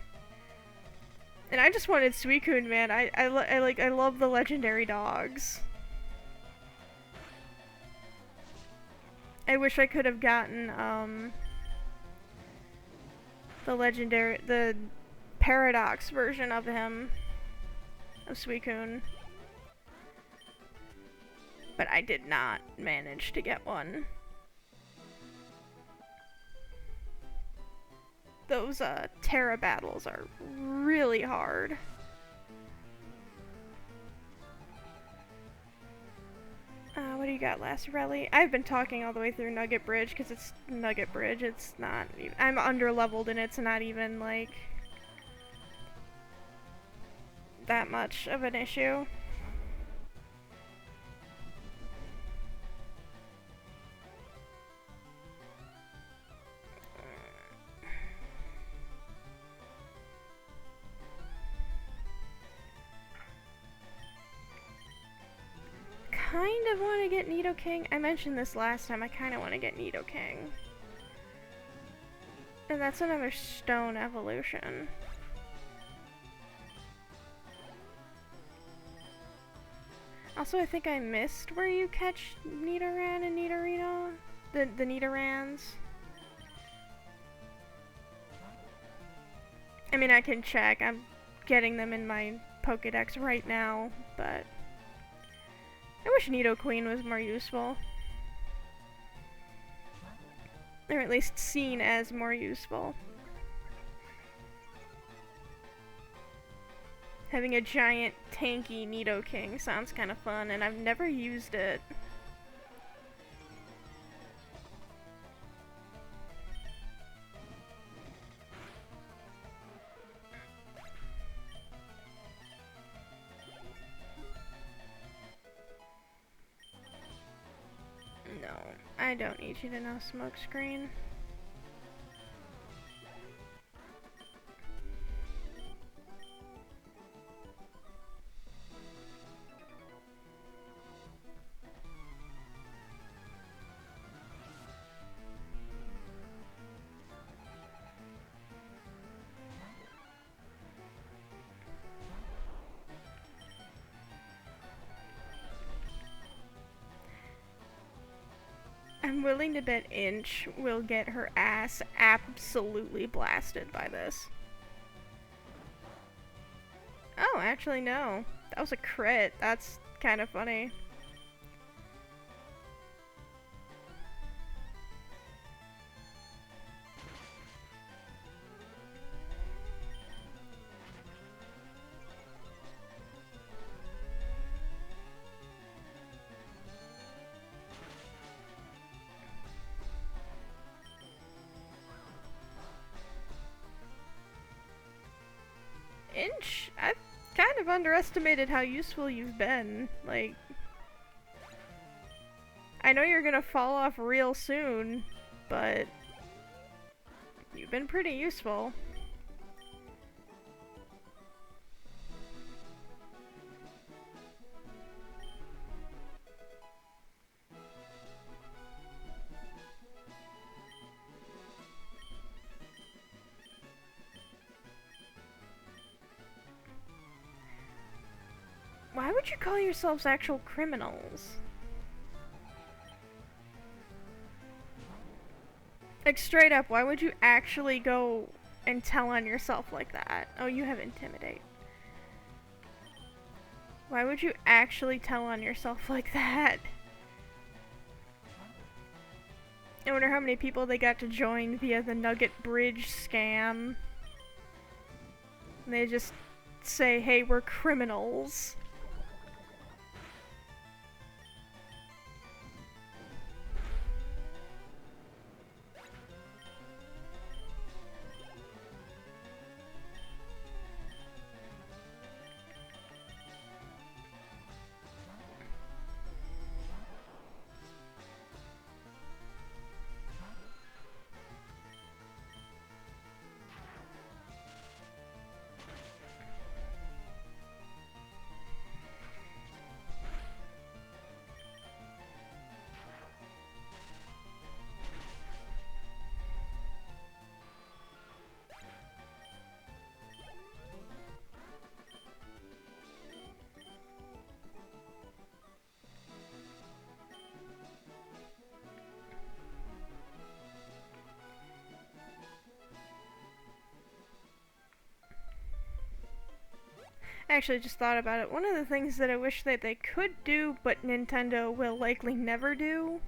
And I just wanted Suicune, man. I love the legendary dogs. I wish I could have gotten, the Paradox version of him, of Suicune. But I did not manage to get one. Those, Terra battles are really hard. What do you got, Lassarelli? I've been talking all the way through Nugget Bridge, because it's Nugget Bridge, it's not even, I'm under-leveled and it's not even, like, that much of an issue. kind of want to get Nidoking. I mentioned this last time, I kind of want to get Nidoking. And that's another stone evolution. Also, I think I missed where you catch Nidoran and Nidorino. The Nidorans. I mean, I can check. I'm getting them in my Pokedex right now, but I wish Nidoqueen was more useful. Or at least seen as more useful. Having a giant, tanky Nidoking sounds kind of fun, and I've never used it. No, I don't need you to know, Smokescreen. I'm willing to bet Inch will get her ass absolutely blasted by this. Oh, actually no. That was a crit. That's kind of funny. Inch, I've kind of underestimated how useful you've been. Like, I know you're gonna fall off real soon, but you've been pretty useful. Why would you call yourselves actual criminals? Like, straight up, why would you actually go and tell on yourself like that? Oh, you have Intimidate. Why would you actually tell on yourself like that? I wonder how many people they got to join via the Nugget Bridge scam. And they just say, hey, we're criminals. I actually just thought about it. One of the things that I wish that they could do, but Nintendo will likely never do,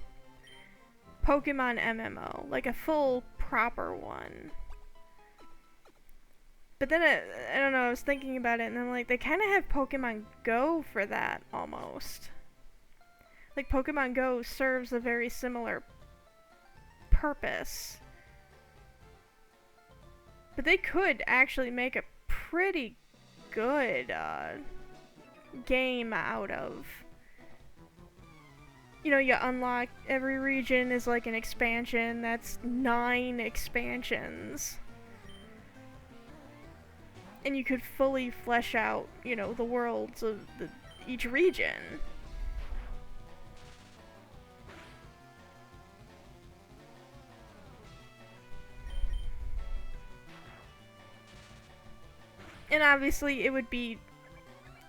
Pokemon MMO. Like a full, proper one. But then, I don't know, I was thinking about it, and I'm like, they kind of have Pokemon Go for that, almost. Like, Pokemon Go serves a very similar purpose. But they could actually make a pretty good game out of, you know, you unlock every region is like an expansion. That's 9 expansions, and you could fully flesh out, you know, the worlds of each region. And obviously it would be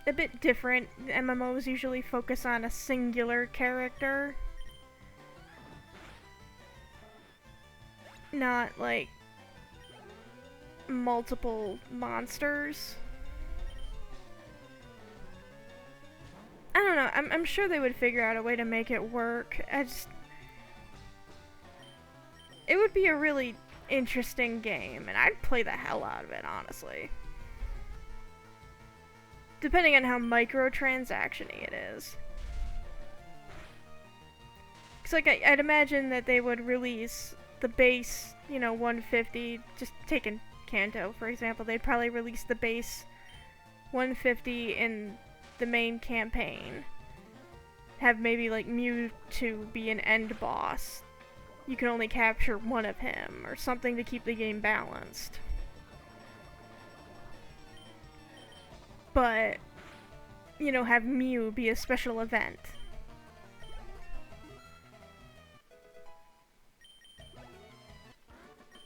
a bit different. MMOs usually focus on a singular character, not like multiple monsters. I don't know, I'm sure they would figure out a way to make it work. It would be a really interesting game, and I'd play the hell out of it, honestly. Depending on how microtransaction-y it is. Because, like, I'd imagine that they would release the base, 150, just taking Kanto, for example, they'd probably release the base 150 in the main campaign. Have maybe, like, Mewtwo be an end boss. You can only capture one of him, or something to keep the game balanced. But, have Mew be a special event.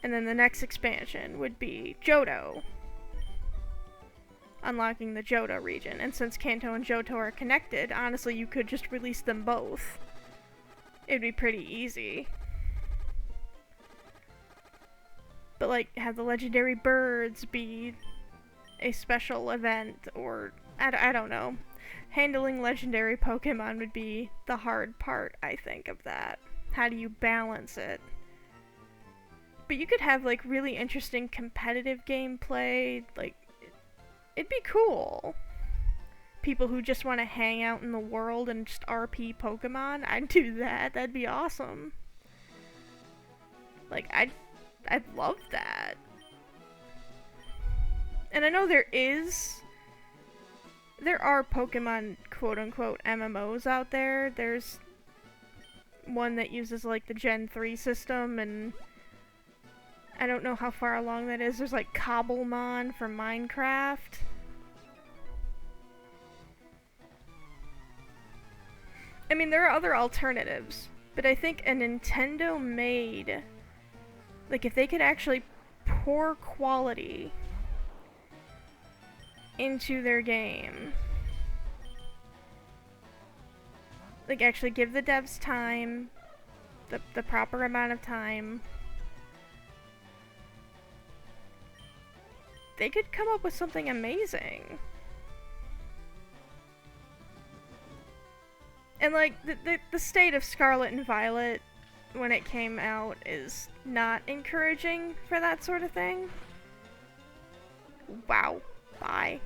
And then the next expansion would be Johto. Unlocking the Johto region. And since Kanto and Johto are connected, honestly, you could just release them both. It'd be pretty easy. But, like, have the legendary birds be a special event, or I don't know. Handling legendary Pokemon would be the hard part, I think, of that. How do you balance it? But you could have, like, really interesting competitive gameplay. Like, it'd be cool. People who just want to hang out in the world and just RP Pokemon, I'd do that. That'd be awesome. Like, I'd love that. And I know there are Pokemon quote-unquote MMOs out there. There's one that uses, like, the Gen 3 system, and I don't know how far along that is. There's, like, Cobblemon for Minecraft. I mean, there are other alternatives, but I think a Nintendo made, like, if they could actually pour quality into their game, like, actually give the devs time, the proper amount of time, they could come up with something amazing. And, like, the state of Scarlet and Violet when it came out is not encouraging for that sort of thing. Wow. Bye.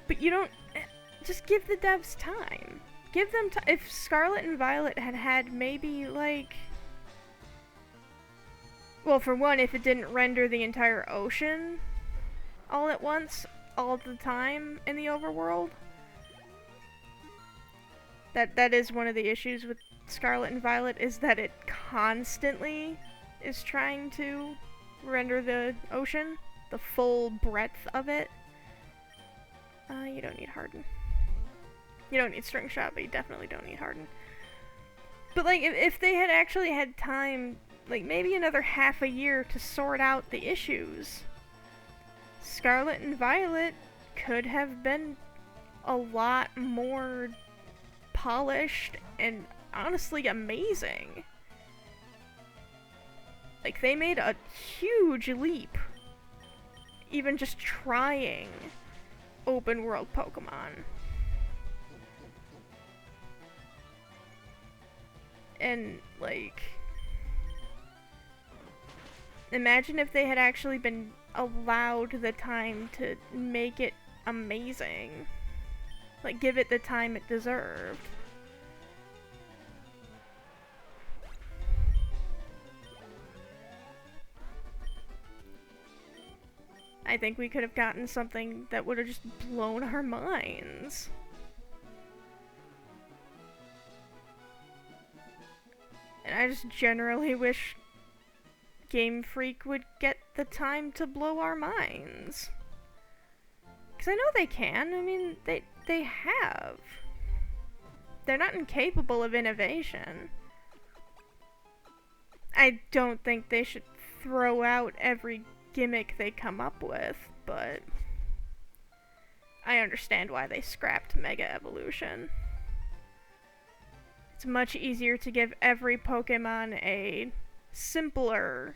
But you don't... Just give the devs time. Give them time. If Scarlet and Violet had maybe, like... Well, for one, if it didn't render the entire ocean all at once, all the time in the overworld. That is one of the issues with Scarlet and Violet, is that it constantly is trying to render the ocean, the full breadth of it. You don't need Harden. You don't need String Shot, but you definitely don't need Harden. But, like, if they had actually had time, like, maybe another half a year to sort out the issues, Scarlet and Violet could have been a lot more polished and honestly amazing. Like, they made a huge leap even just trying open world Pokemon. And, like, imagine if they had actually been allowed the time to make it amazing. Like, give it the time it deserved. I think we could have gotten something that would have just blown our minds. And I just generally wish Game Freak would get the time to blow our minds. Because I know they can. I mean, they have. They're not incapable of innovation. I don't think they should throw out every gimmick they come up with. but I understand why they scrapped Mega Evolution. It's much easier to give every Pokemon a simpler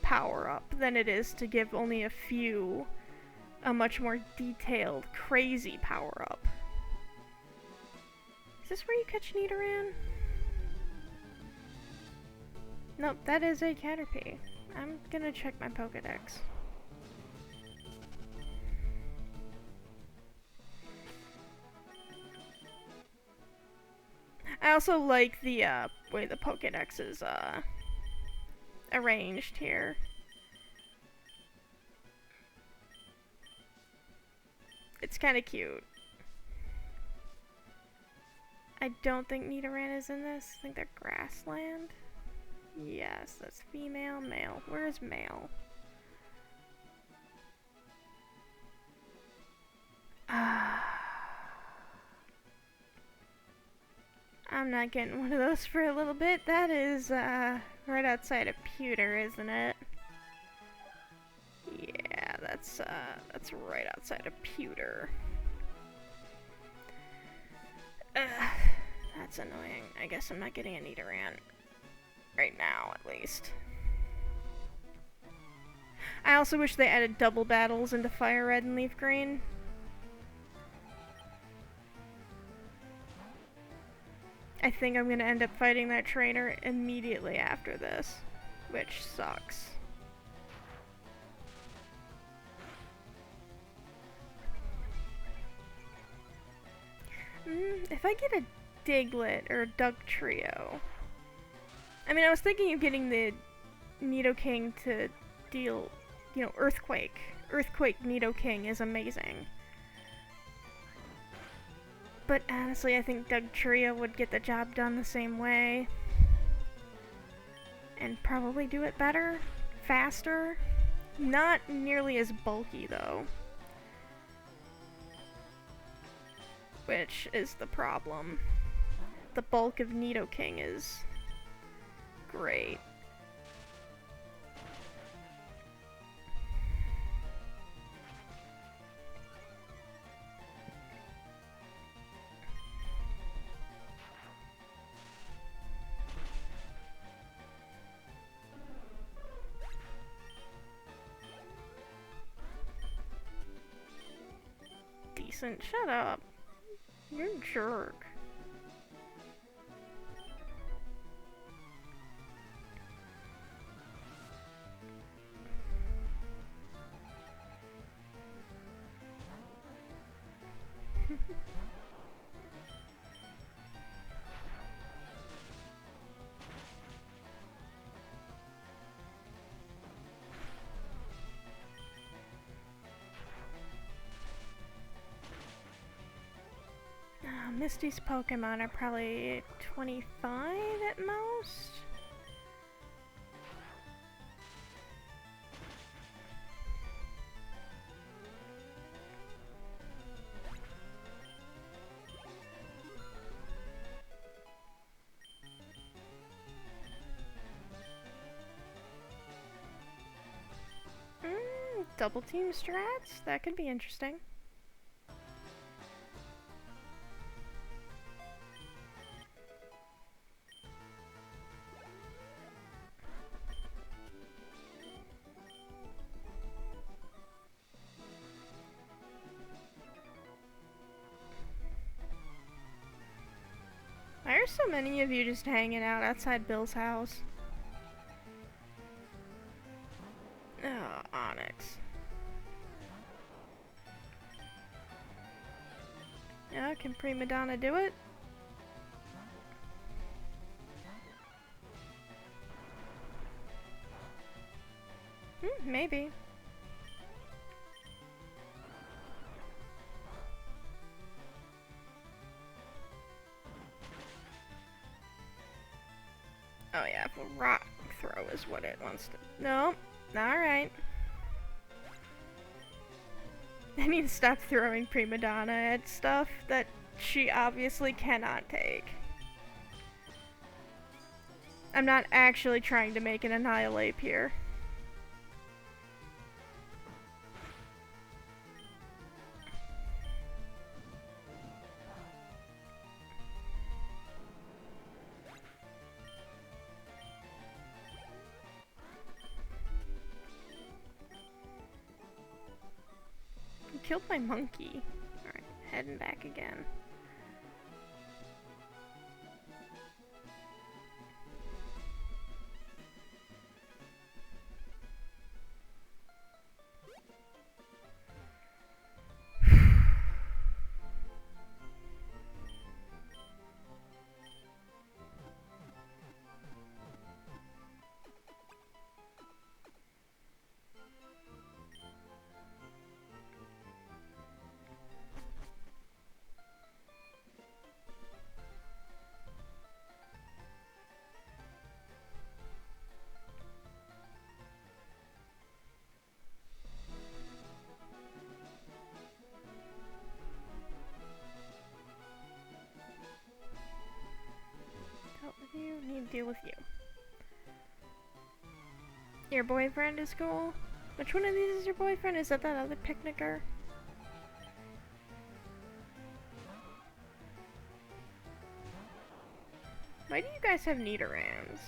power-up than it is to give only a few a much more detailed, crazy power-up. Is this where you catch Nidoran? Nope, that is a Caterpie. I'm gonna check my Pokedex. I also like the way the Pokedex is arranged here. It's kind of cute. I don't think Nidoran is in this. I think they're grassland. Yes, that's female, male. Where is male? I'm not getting one of those for a little bit. That is right outside of Pewter, isn't it? Yeah, that's right outside of Pewter. That's annoying. I guess I'm not getting a Nidoran. Right now, at least. I also wish they added double battles into FireRed and Leaf Green. I think I'm gonna end up fighting that trainer immediately after this, which sucks. If I get a Diglett or a Dugtrio... I mean, I was thinking of getting the Nidoking to deal, you know, Earthquake. Earthquake Nidoking is amazing. But honestly, I think Dugtrio would get the job done the same way. And probably do it better, faster. Not nearly as bulky, though. Which is the problem. The bulk of Nidoking is great. Decent. Shut up. You're a jerk. Misty's Pokemon are probably 25 at most. Double team strats? That could be interesting. Why are so many of you just hanging out outside Bill's house? Oh, Onyx. Yeah, can Prima Donna do it? Maybe. Oh yeah, if a rock throw is what it wants to... No. Alright. I need to stop throwing Prima Donna at stuff that she obviously cannot take. I'm not actually trying to make an Annihilate here. killed my monkey. Alright, heading back again. You need to deal with you. Your boyfriend is cool? Which one of these is your boyfriend? Is that other picnicker? Why do you guys have Meanderings?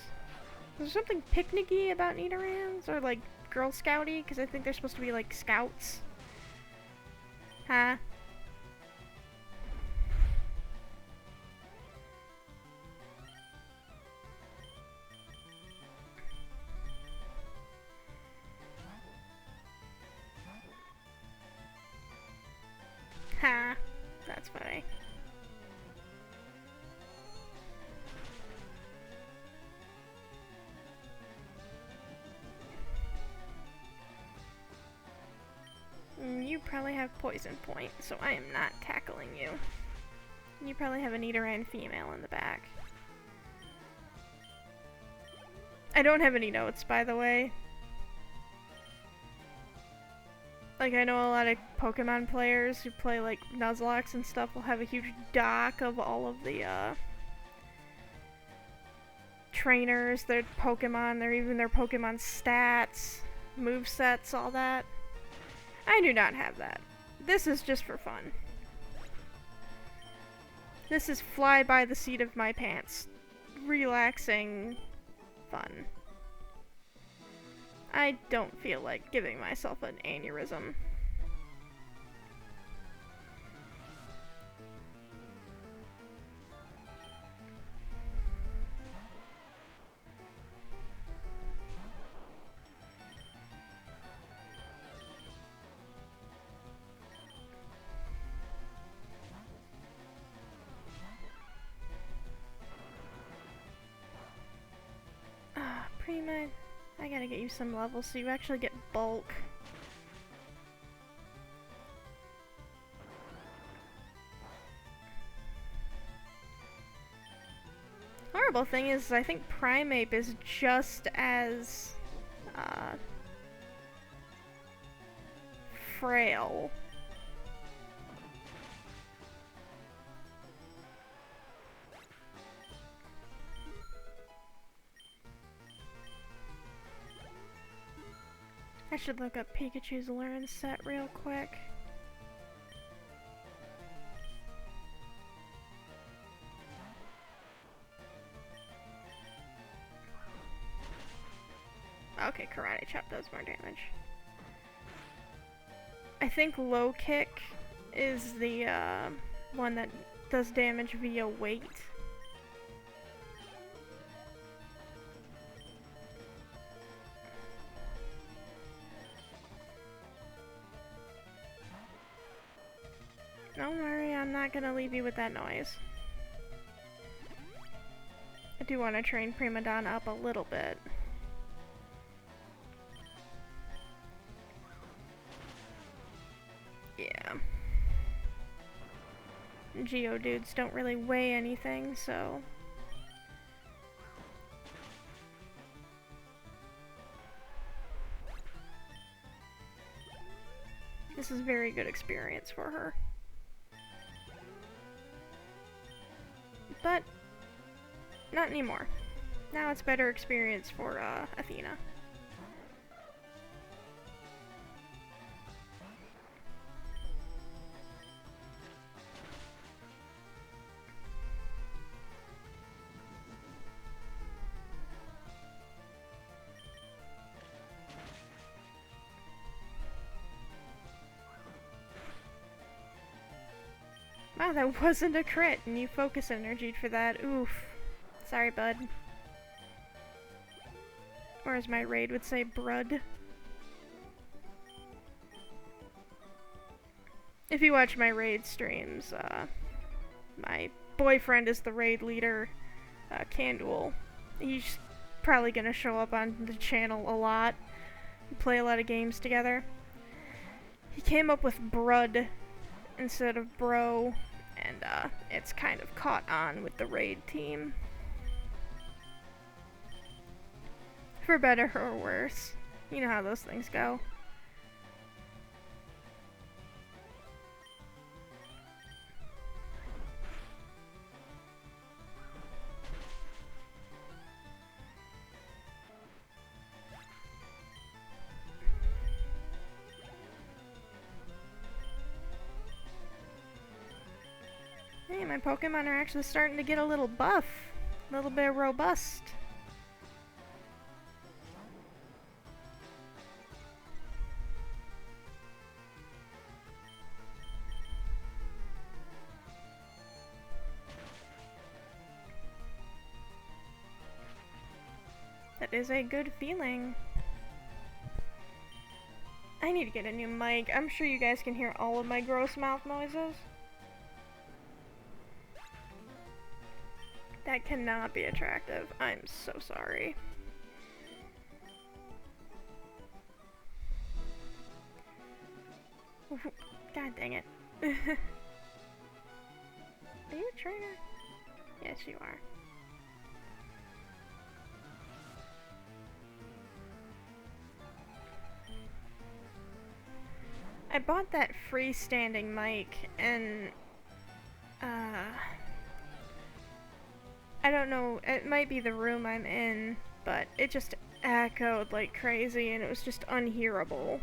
Is there something picnicky about Meanderings? Or like Girl Scouty? Because I think they're supposed to be like scouts. Huh? Ha! That's funny. You probably have poison point, so I am not tackling you. You probably have a Nidoran female in the back. I don't have any notes, by the way. Like, I know a lot of Pokemon players who play, like, Nuzlocke and stuff will have a huge doc of all of the, trainers, their Pokemon, even their Pokemon stats, movesets, all that. I do not have that. This is just for fun. This is fly by the seat of my pants. Relaxing fun. I don't feel like giving myself an aneurysm. Prima, I gotta get you some levels so you actually get bulk. Horrible thing is, I think Primeape is just as frail. I should look up Pikachu's learn set real quick. Okay, Karate Chop does more damage. I think Low Kick is the one that does damage via weight. Don't worry, I'm not gonna leave you with that noise. I do want to train Prima Donna up a little bit. Yeah. Geodudes don't really weigh anything, so... This is very good experience for her. But, not anymore. Now it's better experience for, Athena. Wow, that wasn't a crit, and you focus energied for that. Oof. Sorry, bud. Or as my raid would say, brud. If you watch my raid streams, my boyfriend is the raid leader, Candul. He's probably gonna show up on the channel a lot. We play a lot of games together. He came up with brud instead of bro, and it's kind of caught on with the raid team. For better or worse. You know how those things go. Hey, my Pokemon are actually starting to get a little buff. A little bit robust. That is a good feeling. I need to get a new mic. I'm sure you guys can hear all of my gross mouth noises. That cannot be attractive. I'm so sorry. God dang it. Are you a trainer? Yes, you are. I bought that freestanding mic and I don't know, it might be the room I'm in, but it just echoed like crazy and it was just unhearable.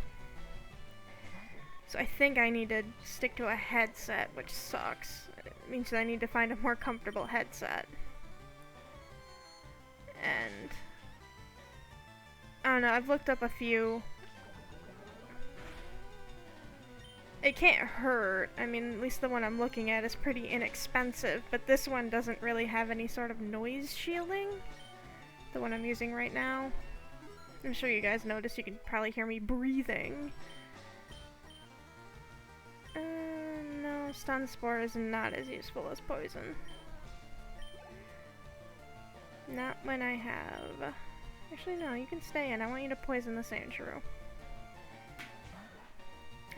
So I think I need to stick to a headset, which sucks. It means that I need to find a more comfortable headset. And I don't know, I've looked up a few. It can't hurt. I mean, at least the one I'm looking at is pretty inexpensive, but this one doesn't really have any sort of noise shielding. The one I'm using right now. I'm sure you guys noticed, you can probably hear me breathing. No, Stun Spore is not as useful as Poison. Not when I have... Actually, no, you can stay in. I want you to poison the Sandshrew.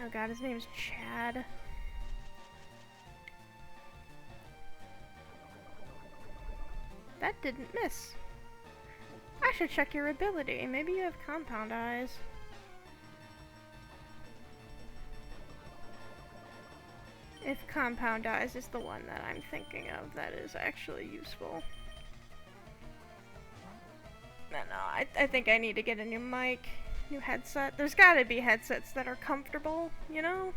Oh god, his name's Chad. That didn't miss. I should check your ability. Maybe you have compound eyes. If compound eyes is the one that I'm thinking of, that is actually useful. No, I think I need to get a new mic. New headset. There's gotta be headsets that are comfortable, you know?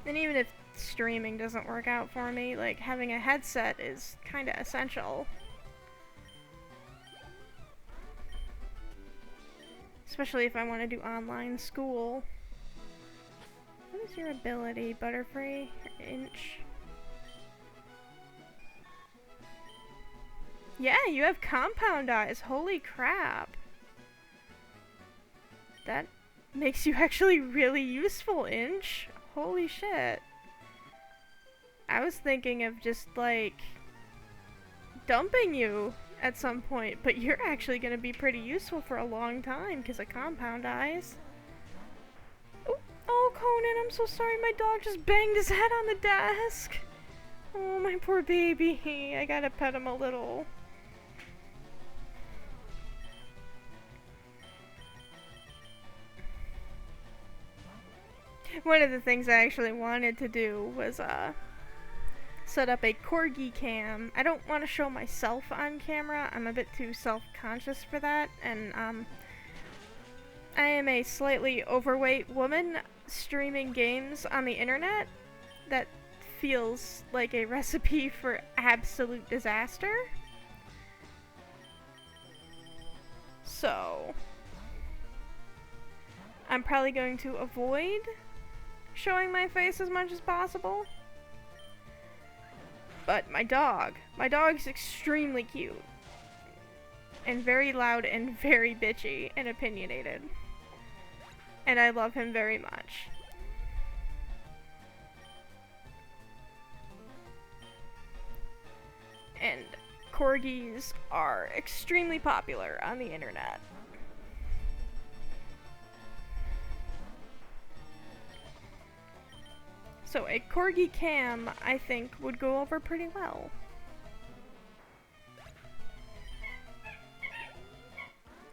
And even if streaming doesn't work out for me, like, having a headset is kinda essential. Especially if I want to do online school. What is your ability, Butterfree? Inch? Yeah, you have compound eyes. Holy crap. That makes you actually really useful, Inch. Holy shit. I was thinking of just, like, dumping you at some point, but you're actually gonna be pretty useful for a long time because of compound eyes. Oh, Conan, I'm so sorry. My dog just banged his head on the desk. Oh, my poor baby. I gotta pet him a little. One of the things I actually wanted to do was set up a corgi cam. I don't want to show myself on camera. I'm a bit too self-conscious for that, and I am a slightly overweight woman streaming games on the internet. That feels like a recipe for absolute disaster. So I'm probably going to avoid showing my face as much as possible. But my dog's extremely cute. And very loud and very bitchy and opinionated. And I love him very much. And corgis are extremely popular on the internet. So a corgi cam, I think, would go over pretty well.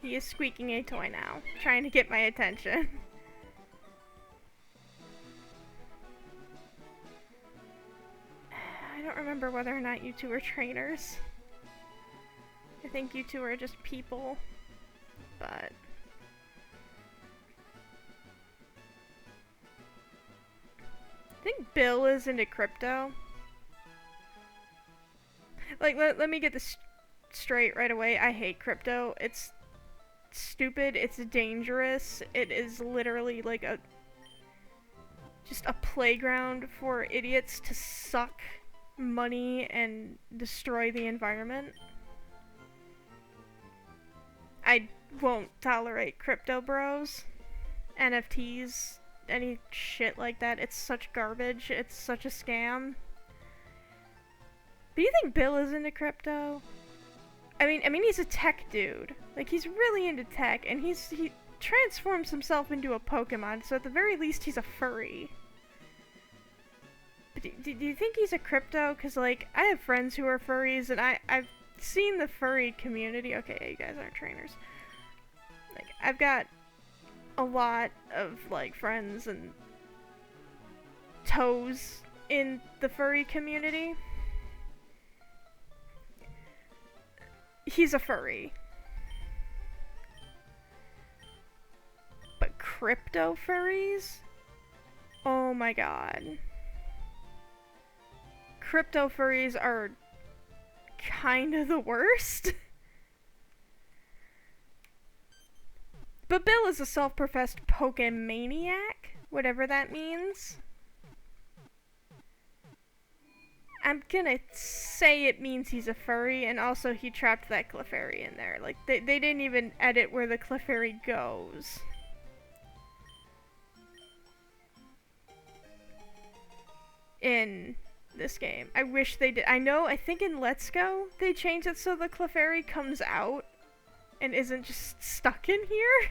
He is squeaking a toy now, trying to get my attention. I don't remember whether or not you two are trainers. I think you two are just people, but... I think Bill is into crypto. Like, let me get this straight right away. I hate crypto. It's stupid. It's dangerous. It is literally like just a playground for idiots to suck money and destroy the environment. I won't tolerate crypto bros, NFTs, any shit like that. It's such garbage. It's such a scam. But you think Bill is into crypto? I mean he's a tech dude. Like, he's really into tech, and he transforms himself into a Pokemon, so at the very least he's a furry. But do you think he's a crypto? Because, like, I have friends who are furries, and I've seen the furry community. Okay, you guys aren't trainers. Like, I've got a lot of, like, friends and toes in the furry community. He's a furry. But crypto furries? Oh my god. Crypto furries are kinda the worst. But Bill is a self-professed Pokemaniac, whatever that means. I'm gonna say it means he's a furry, and also he trapped that Clefairy in there. Like, they didn't even edit where the Clefairy goes. In this game. I wish they did. I think in Let's Go, they changed it so the Clefairy comes out and isn't just stuck in here.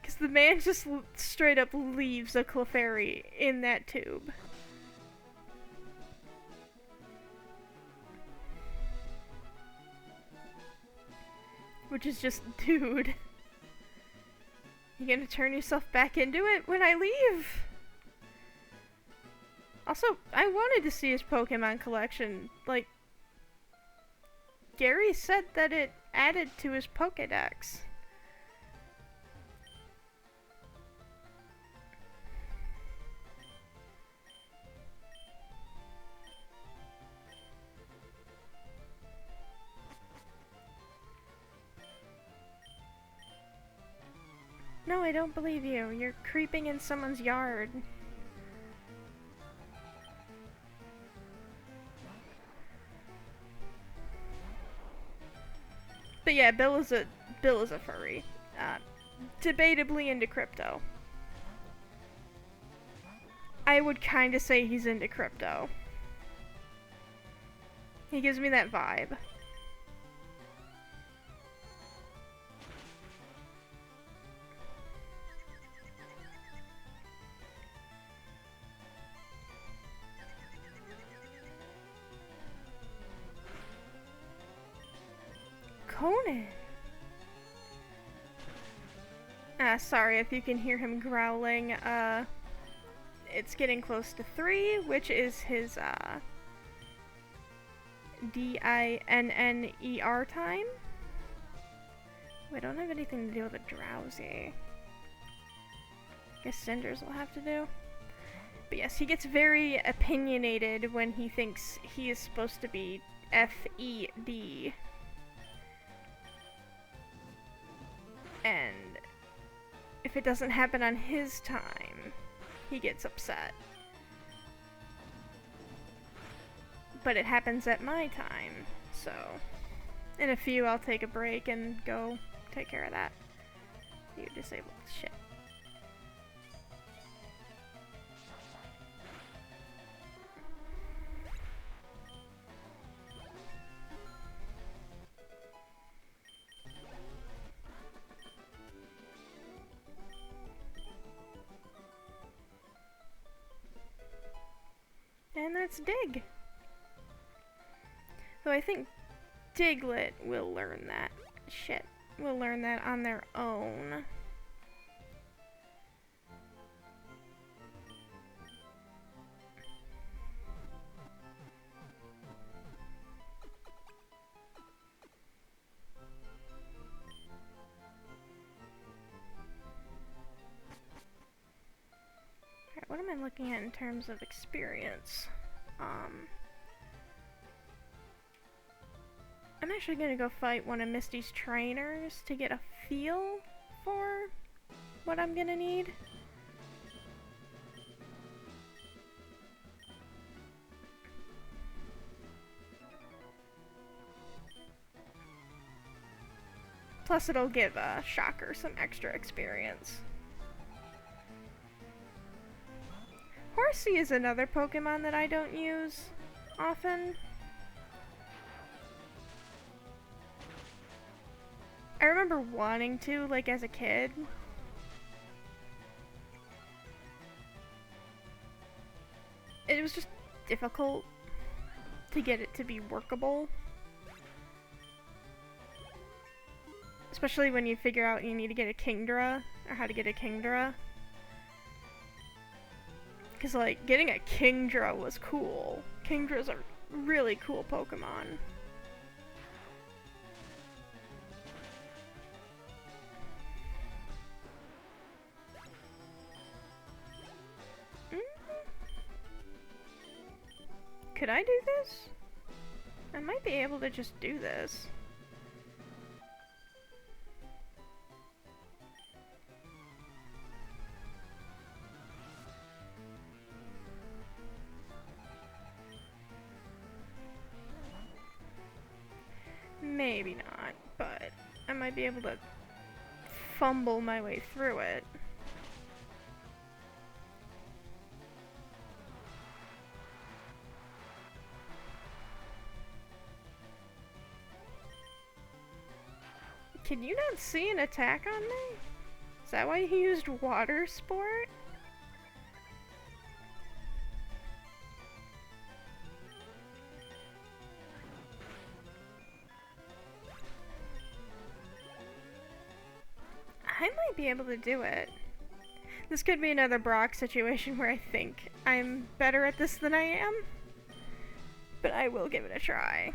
Because the man just straight up leaves a Clefairy in that tube. Which is just, dude. You gonna turn yourself back into it when I leave? Also, I wanted to see his Pokemon collection. Like, Gary said that it added to his Pokédex. No, I don't believe you. You're creeping in someone's yard. But yeah, Bill is a furry. Debatably into crypto. I would kinda say he's into crypto. He gives me that vibe. Conan. Sorry if you can hear him growling. It's getting close to 3, which is his, DINNER time. We don't have anything to do with a drowsy. Guess Cinders will have to do. But yes, he gets very opinionated when he thinks he is supposed to be FED. And if it doesn't happen on his time, he gets upset. But it happens at my time, so in a few I'll take a break and go take care of that. You disabled shit. And that's Dig. So I think Diglett will learn that shit. Will learn that on their own. Alright, what am I looking at in terms of experience? I'm actually gonna go fight one of Misty's trainers to get a feel for what I'm gonna need. Plus it'll give Shocker some extra experience. Horsey is another Pokemon that I don't use often. I remember wanting to, like, as a kid. It was just difficult to get it to be workable. Especially when you figure out you need to get a Kingdra, or how to get a Kingdra. Because, like, getting a Kingdra was cool. Kingdras are really cool Pokemon. Could I do this? I might be able to just do this. Maybe not, but I might be able to fumble my way through it. Can you not see an attack on me? Is that why he used Water Sport? I might be able to do it. This could be another Brock situation where I think I'm better at this than I am. But I will give it a try.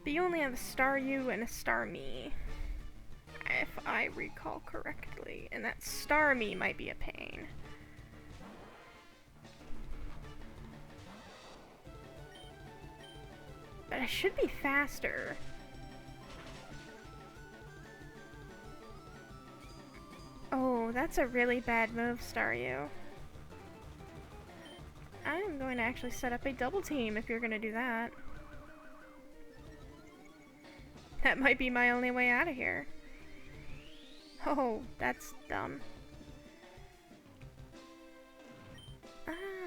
But you only have a Staryu and a Starmie, if I recall correctly, and that Starmie might be a pain. But I should be faster. Oh, that's a really bad move, Staryu. I'm going to actually set up a double team if you're going to do that. That might be my only way out of here. Oh, that's dumb.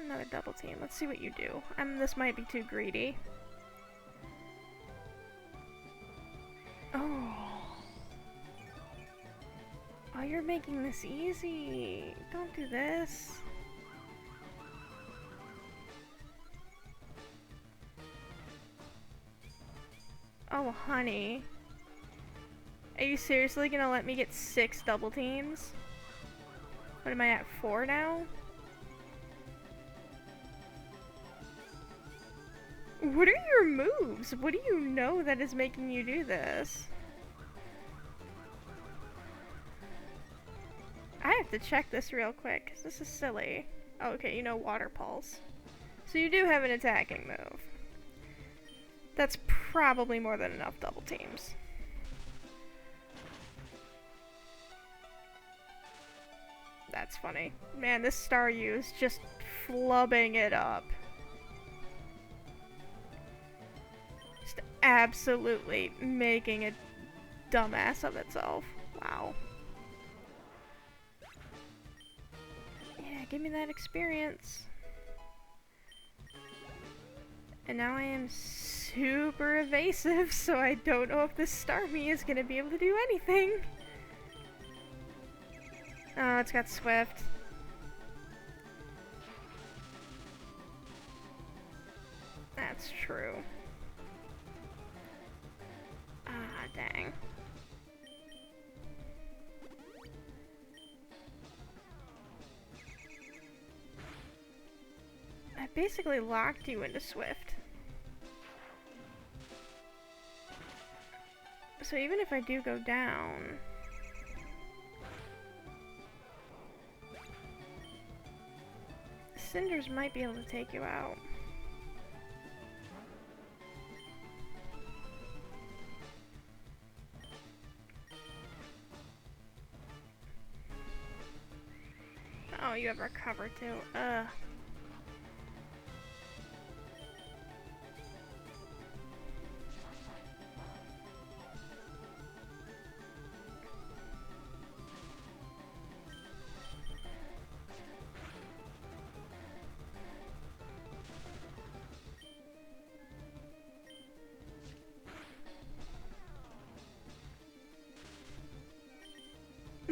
Another double team. Let's see what you do. This might be too greedy. Oh. Oh, you're making this easy. Don't do this. Oh, honey. Are you seriously gonna let me get 6 double teams? What am I at, 4 now? What are your moves? What do you know that is making you do this? I have to check this real quick, 'cause this is silly. Oh, okay, you know Water Pulse. So you do have an attacking move. That's probably more than enough double teams. That's funny. Man, this Staryu is just flubbing it up. Just absolutely making a dumbass of itself. Wow. Yeah, give me that experience. And now I am super evasive, so I don't know if this Starmie is gonna be able to do anything. Oh, it's got Swift. That's true. Ah, dang. I basically locked you into Swift. So even if I do go down... Cinders might be able to take you out. Oh, you have Recover too. Ugh.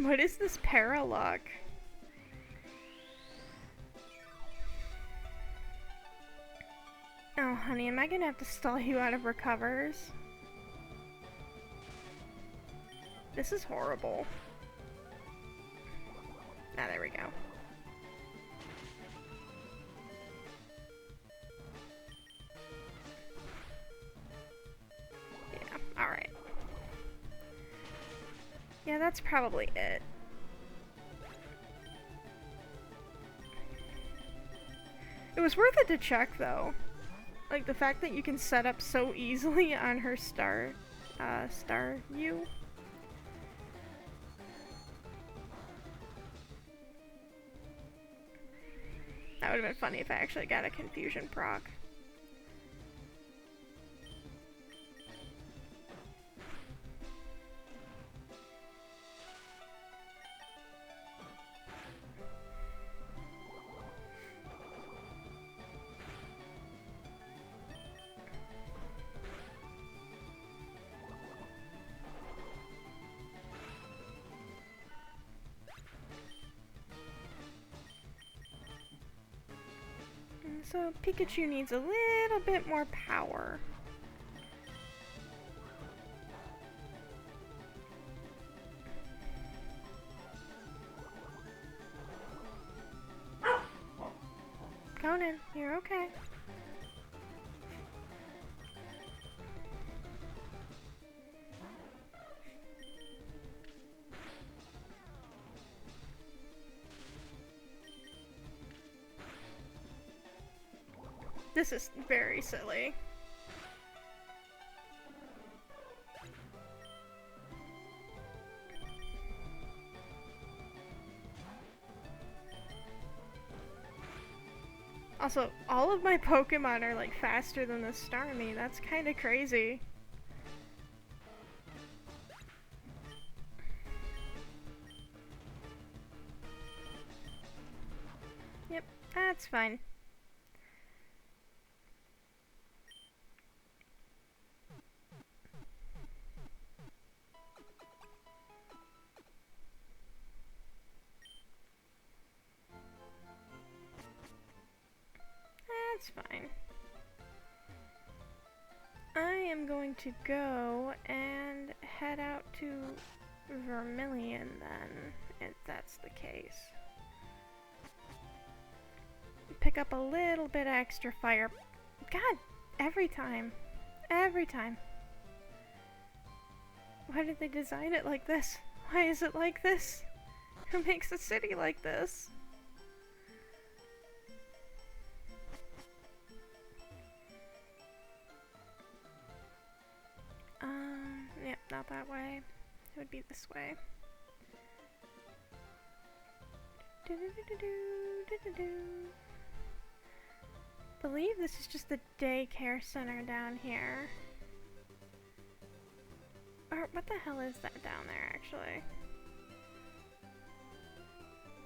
What is this Paralock? Oh, honey, am I gonna have to stall you out of recovers? This is horrible. Ah, there we go. Yeah, alright. Yeah, that's probably it. It was worth it to check, though. Like, the fact that you can set up so easily on her Staryu. That would have been funny if I actually got a Confusion proc. So Pikachu needs a little bit more power. Conan, you're okay. This is very silly. Also, all of my Pokemon are like faster than the Starmie. That's kind of crazy. Yep, that's fine. That's fine. I am going to go and head out to Vermilion then, if that's the case. Pick up a little bit extra fire. God, every time. Every time. Why did they design it like this? Why is it like this? Who makes a city like this? not that way. It would be this way. Believe this is just the daycare center down here. Or what the hell is that down there, actually?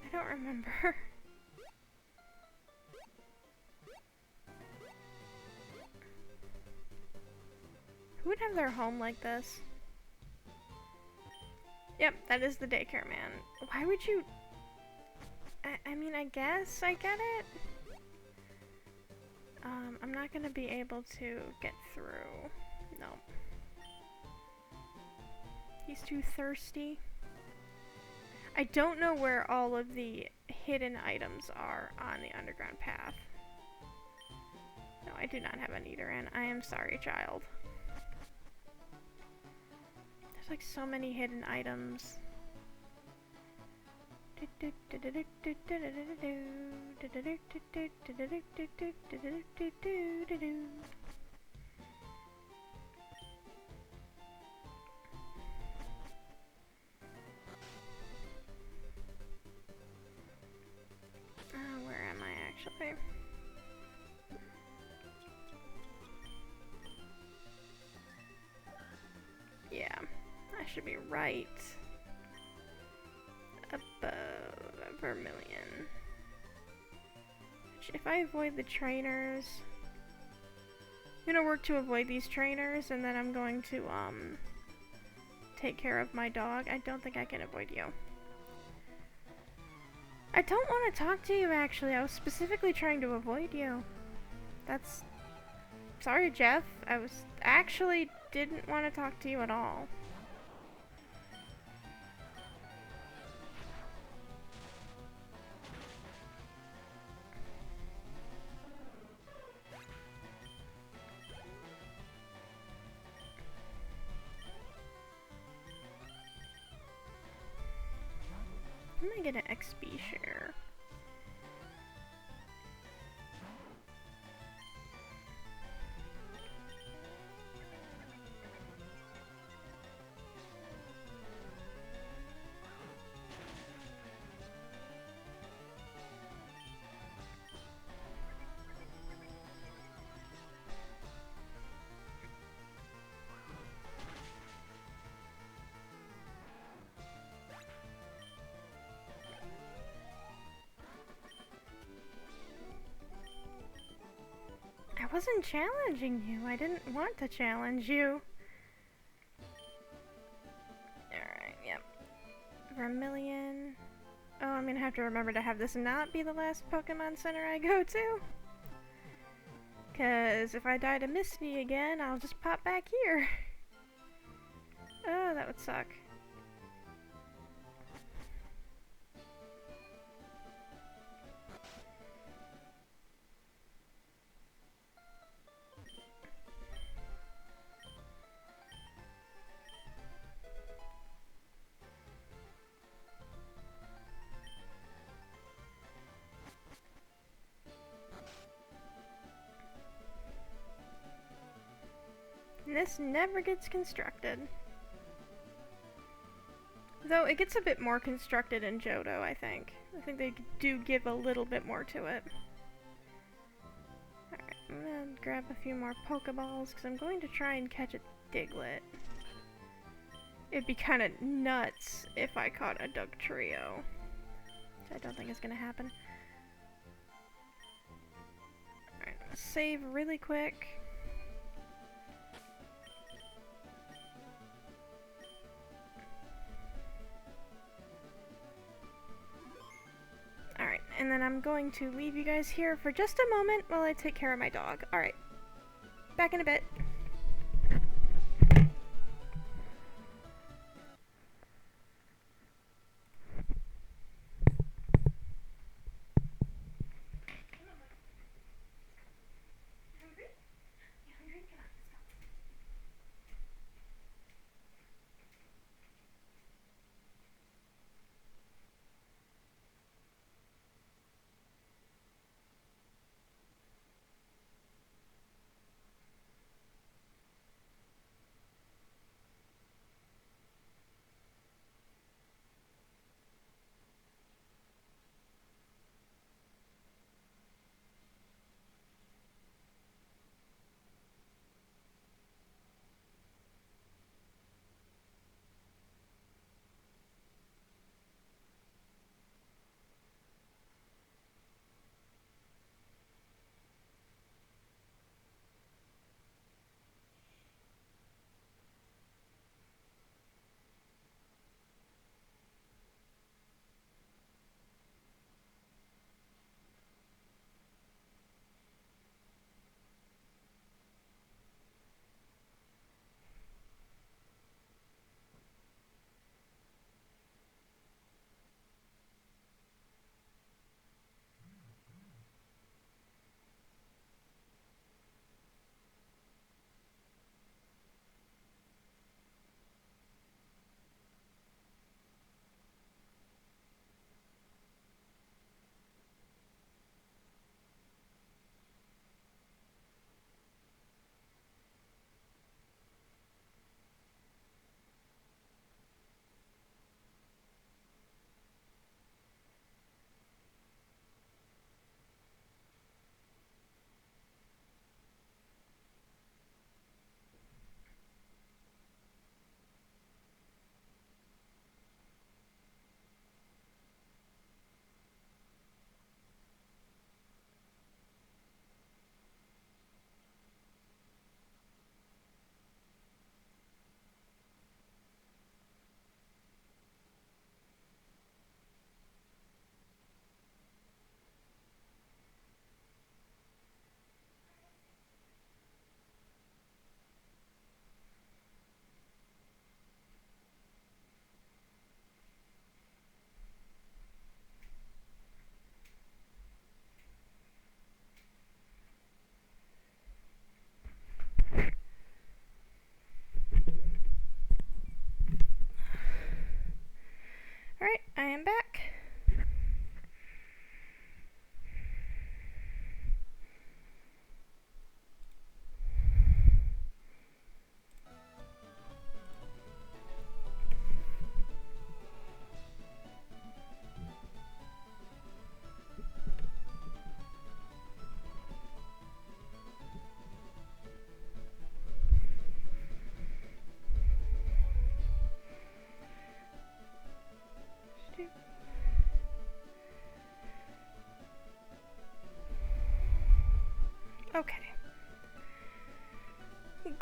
I don't remember. Who would have their home like this? Yep, that is the daycare man. Why would you... I mean, I guess I get it. I'm not gonna be able to get through. No. He's too thirsty. I don't know where all of the hidden items are on the underground path. No, I do not have a Nidoran. I am sorry, child. There's like so many hidden items. Where am I actually? Yeah, I should be right above Vermilion. If I avoid the trainers, I'm gonna work to avoid these trainers, and then I'm going to take care of my dog. I don't think I can avoid you. I don't want to talk to you, actually. I was specifically trying to avoid you. That's... Sorry, Jeff. I was... actually didn't want to talk to you at all. I'm gonna get an XP share. I wasn't challenging you. I didn't want to challenge you. Alright, yep. Vermilion. Oh, I'm gonna have to remember to have this not be the last Pokemon Center I go to. Cause if I die to Misty again, I'll just pop back here. Oh, that would suck. This never gets constructed. Though it gets a bit more constructed in Johto, I think. I think they do give a little bit more to it. Alright, I'm gonna grab a few more Pokeballs, because I'm going to try and catch a Diglett. It'd be kind of nuts if I caught a Dugtrio. Which I don't think is gonna happen. Alright, save really quick. Alright, and then I'm going to leave you guys here for just a moment while I take care of my dog. Alright, back in a bit.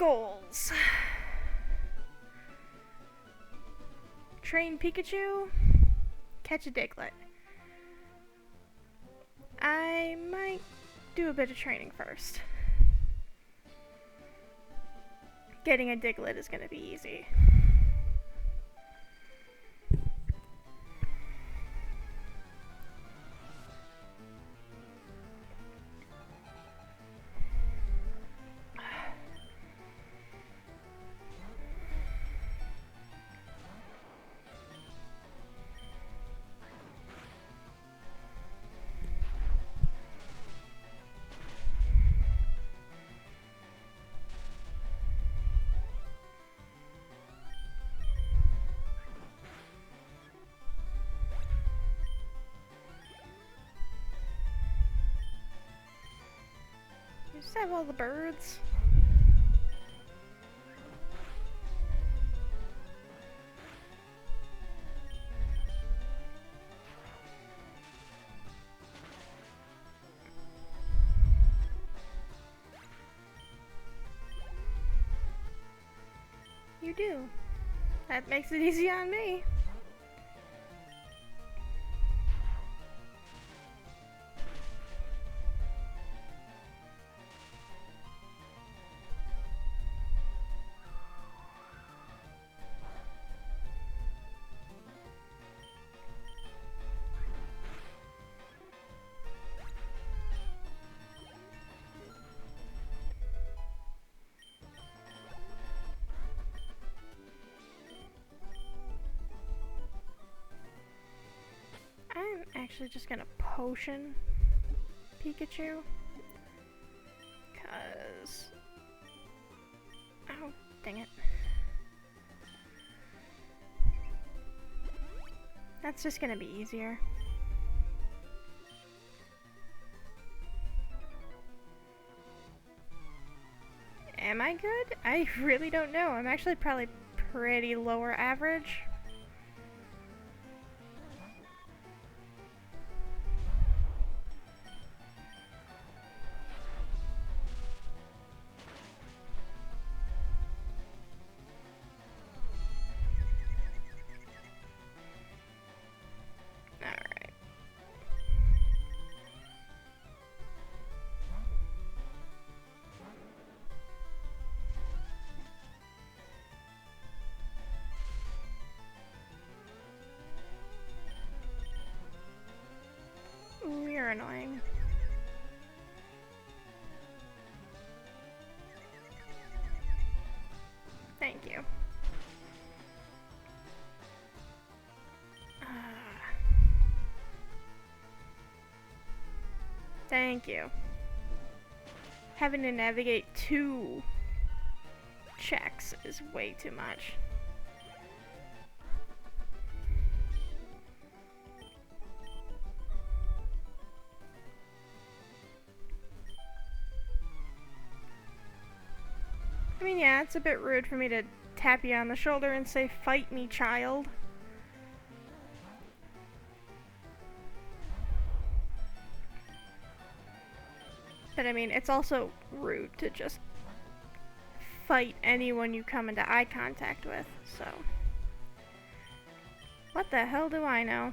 goals. Train Pikachu. Catch a Diglett. I might do a bit of training first. Getting a Diglett is gonna be easy. Just have all the birds. You do. That makes it easy on me. I'm actually just gonna potion Pikachu. Cause... oh, dang it. That's just gonna be easier. Am I good? I really don't know. I'm actually probably pretty lower average. Ooh, you're annoying. Thank you. Thank you. Having to navigate 2 checks is way too much. I mean, yeah, it's a bit rude for me to tap you on the shoulder and say, "Fight me, child." But I mean, it's also rude to just fight anyone you come into eye contact with, so. What the hell do I know?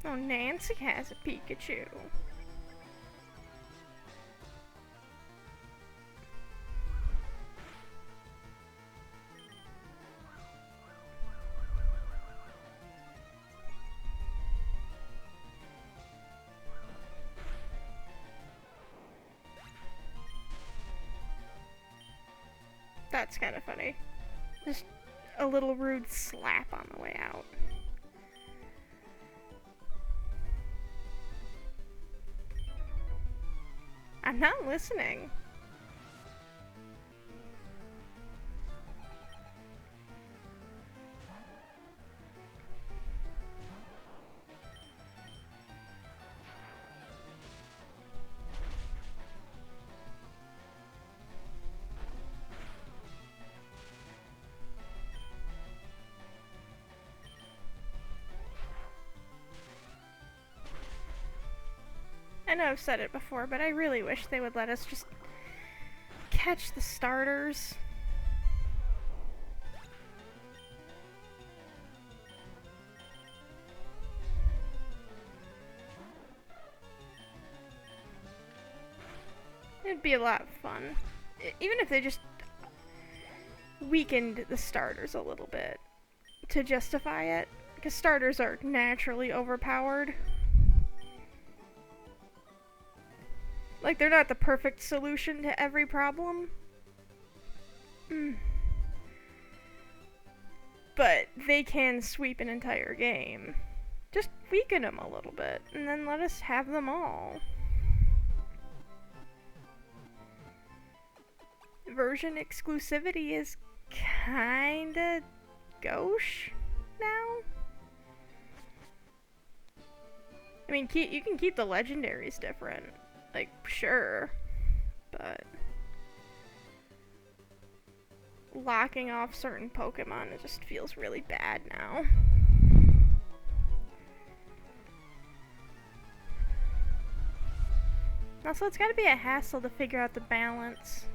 Oh, Nancy has a Pikachu. That's kind of funny. Just a little rude slap on the way out. I'm not listening. I know I've said it before, but I really wish they would let us just catch the starters. It'd be a lot of fun. Even if they just weakened the starters a little bit to justify it. Because starters are naturally overpowered. Like, they're not the perfect solution to every problem. But they can sweep an entire game. Just weaken them a little bit, and then let us have them all. Version exclusivity is kinda gauche now. I mean, you can keep the legendaries different. Like, sure. But locking off certain Pokemon, it just feels really bad now. Also, it's gotta be a hassle to figure out the balance.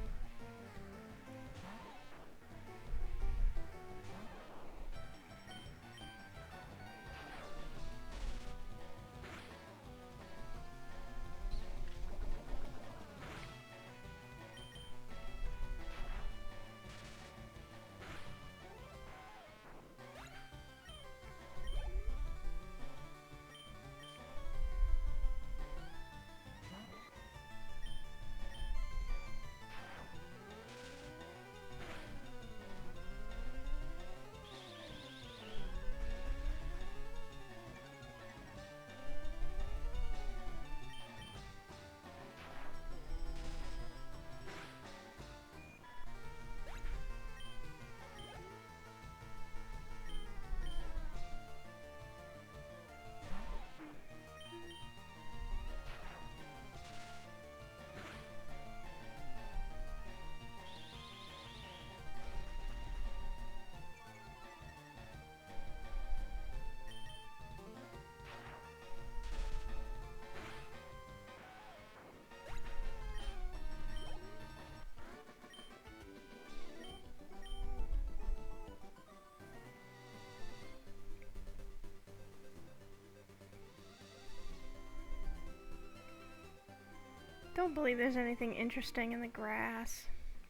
Don't believe there's anything interesting in the grass.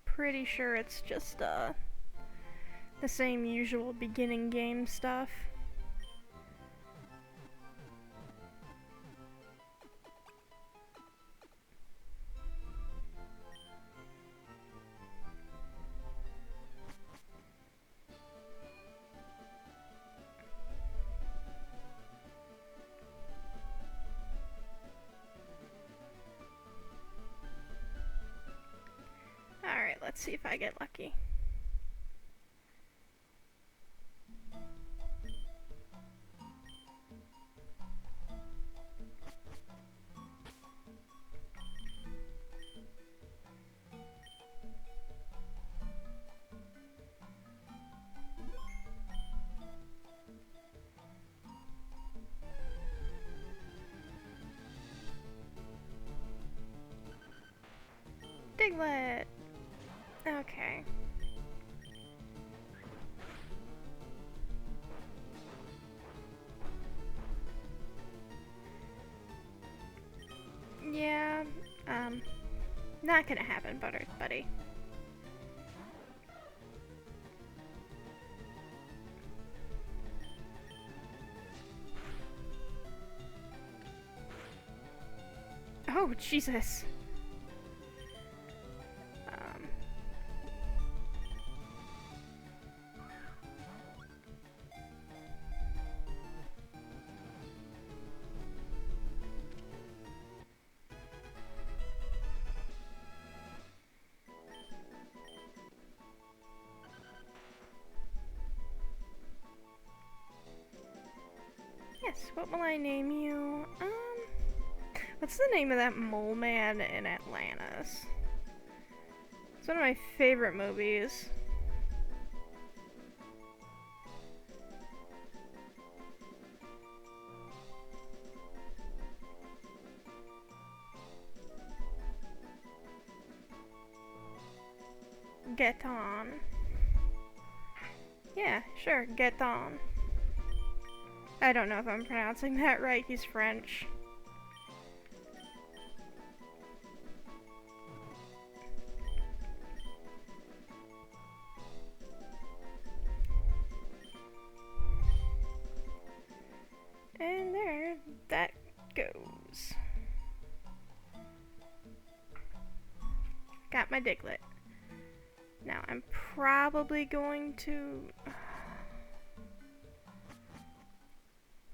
Pretty sure it's just, the same usual beginning game stuff. Alright, let's see if I get lucky. Diglett! Okay. Yeah, not gonna happen, buddy. Oh, Jesus. Yes, what will I name you? What's the name of that mole man in Atlantis? It's one of my favorite movies. get on. Yeah, sure, get on. I don't know if I'm pronouncing that right, he's French. And there that goes. Got my Diglett. Now I'm probably going to...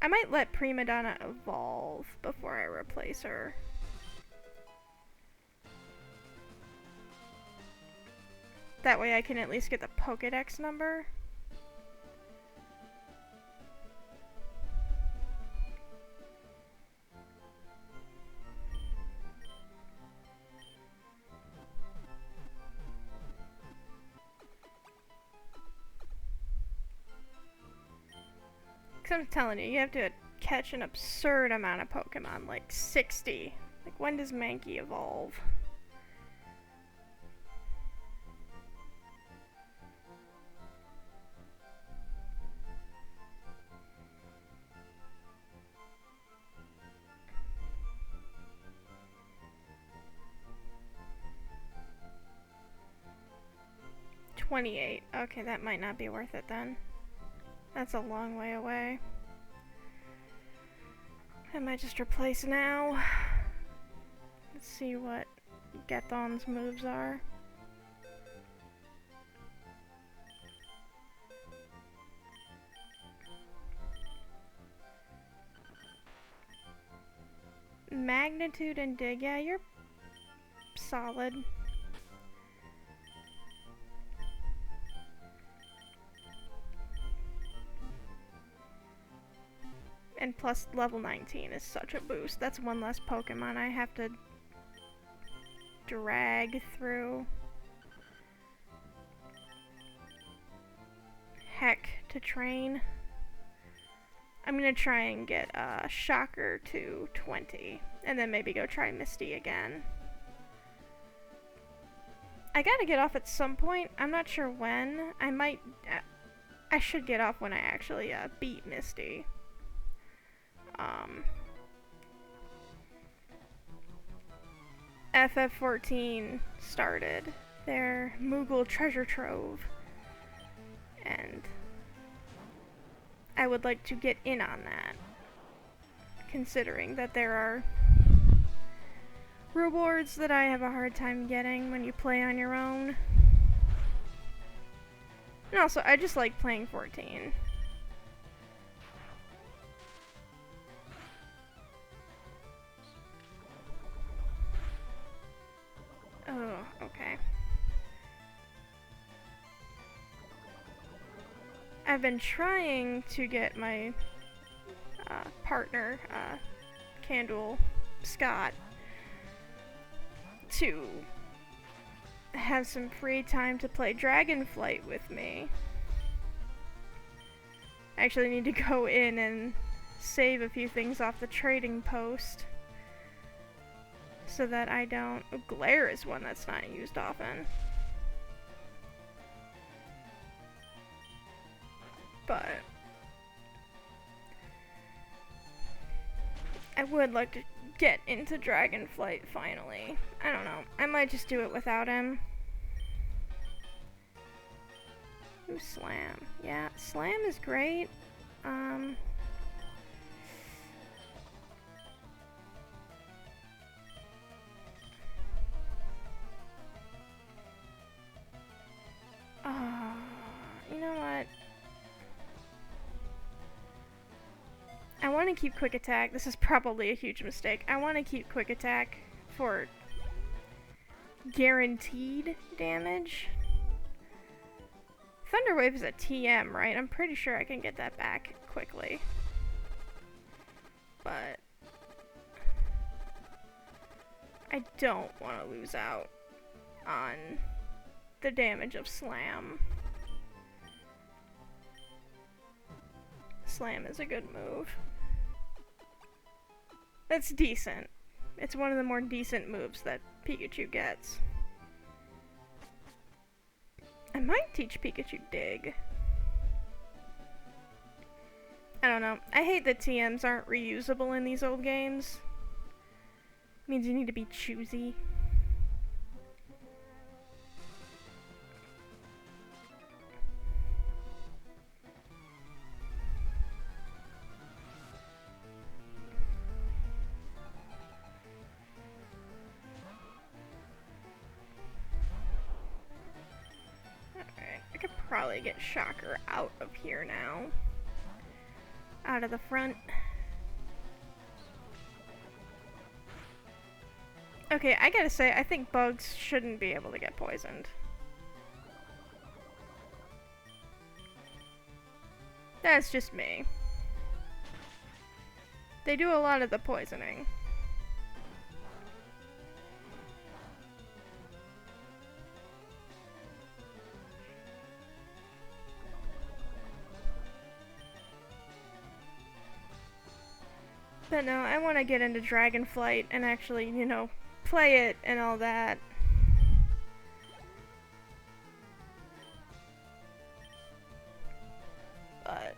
I might let Prima Donna evolve before I replace her. That way I can at least get the Pokédex number. I'm telling you, you have to catch an absurd amount of Pokemon, like 60. Like, when does Mankey evolve? $28. Okay, that might not be worth it then. That's a long way away. I might just replace now. Let's see what Gethon's moves are. Magnitude and Dig, yeah, you're solid. And plus level 19 is such a boost. That's one less Pokemon I have to drag through. Heck to train. I'm gonna try and get Shocker to 20. And then maybe go try Misty again. I gotta get off at some point. I'm not sure when. I should get off when I actually beat Misty. FF14 started their Moogle treasure trove, and I would like to get in on that, considering that there are rewards that I have a hard time getting when you play on your own. And also, I just like playing 14. Oh, okay. I've been trying to get my partner, Candle Scott, to have some free time to play Dragonflight with me. I actually need to go in and save a few things off the trading post so that I don't... Oh, Glare is one that's not used often. But I would like to get into Dragonflight finally. I don't know. I might just do it without him. Ooh, Slam. Yeah, Slam is great. You know what? I want to keep Quick Attack. This is probably a huge mistake. I want to keep Quick Attack for guaranteed damage. Thunder Wave is a TM, right? I'm pretty sure I can get that back quickly. But I don't want to lose out on the damage of Slam. Slam is a good move. That's decent. It's one of the more decent moves that Pikachu gets. I might teach Pikachu Dig. I don't know. I hate that TMs aren't reusable in these old games. It means you need to be choosy. Probably get Shocker out of here now. Out of the front. Okay, I gotta say, I think bugs shouldn't be able to get poisoned. That's just me. They do a lot of the poisoning. But no, I want to get into Dragonflight and actually, you know, play it and all that. But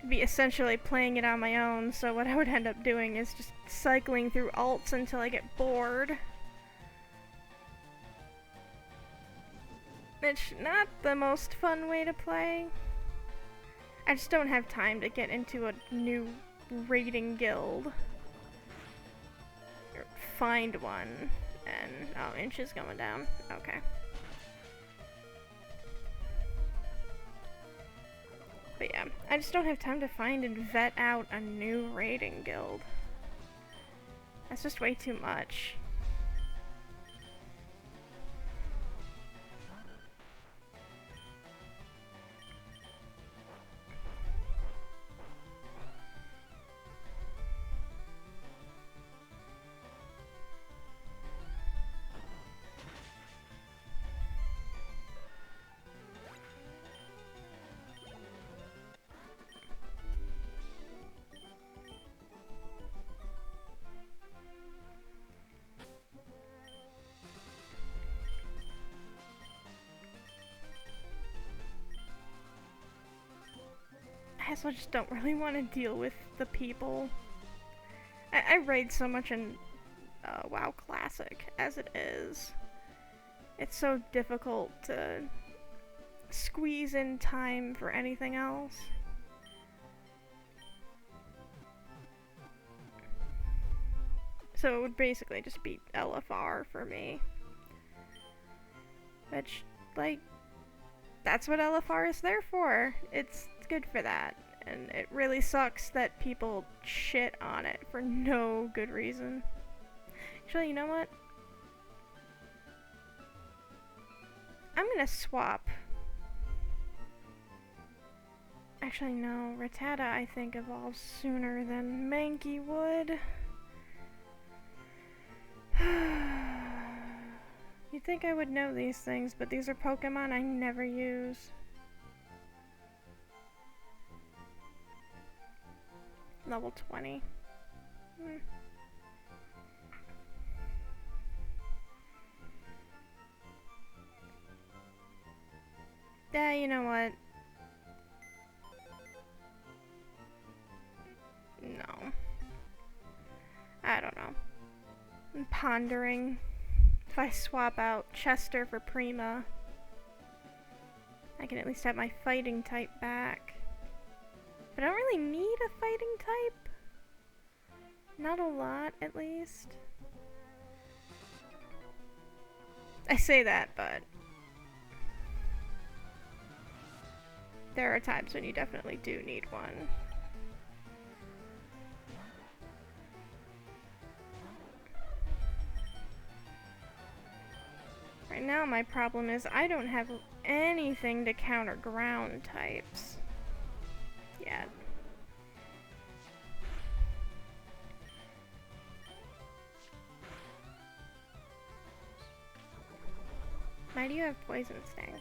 I'd be essentially playing it on my own, so what I would end up doing is just cycling through alts until I get bored. It's not the most fun way to play. I just don't have time to get into a new raiding guild. Or find one. And, oh, Inch is going down. Okay. But yeah, I just don't have time to find and vet out a new raiding guild. That's just way too much. I also just don't really want to deal with the people. I raid so much in WoW Classic as it is. It's so difficult to squeeze in time for anything else. So it would basically just be LFR for me. Which, like, that's what LFR is there for. It's good for that. And it really sucks that people shit on it for no good reason. Actually, you know what? I'm gonna swap. Actually, no. Rattata, I think, evolves sooner than Mankey would. You'd think I would know these things, but these are Pokemon I never use. Level 20. Yeah, you know what? No. I don't know. I'm pondering if I swap out Chester for Prima, I can at least have my fighting type back. But I don't really need a fighting type. Not a lot, at least. I say that, but there are times when you definitely do need one. Right now my problem is I don't have anything to counter ground types yet. Why do you have Poison Sting?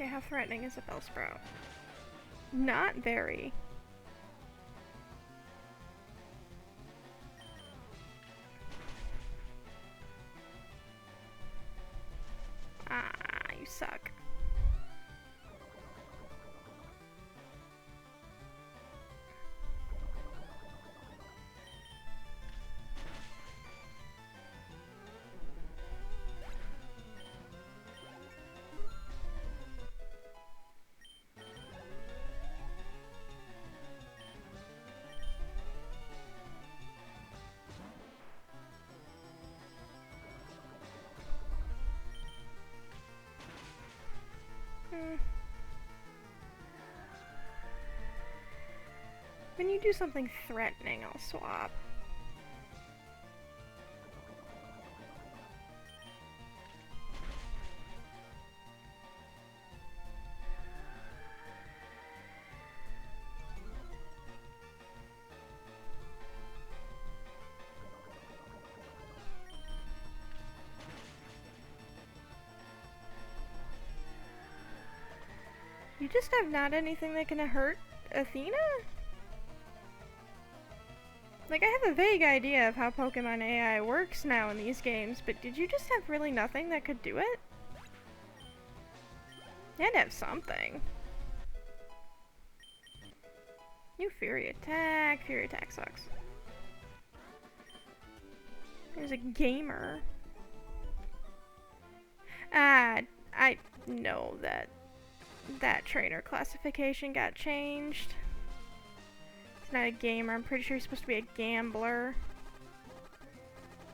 Okay, how threatening is a Bellsprout? Not very. Ah, you suck. When you do something threatening, I'll swap. You just have not anything that can hurt Athena? Like, I have a vague idea of how Pokemon AI works now in these games, but did you just have really nothing that could do it? You had to have something. You Fury Attack. Fury Attack sucks. There's a gamer. I know that trainer classification got changed. It's not a gamer. I'm pretty sure he's supposed to be a gambler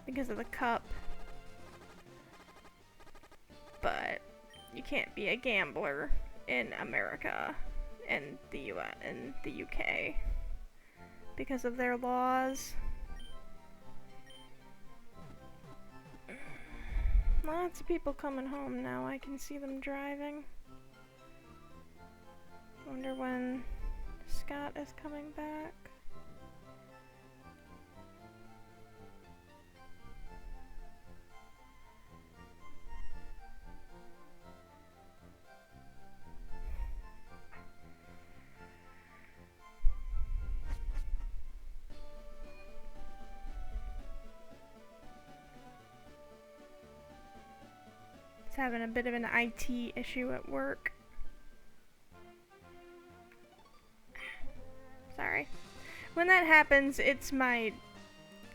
because of the cup. But you can't be a gambler in America and the US and the UK because of their laws. Lots of people coming home now. I can see them driving. Wonder when Scott is coming back. It's having a bit of an IT issue at work. Sorry. When that happens, it's my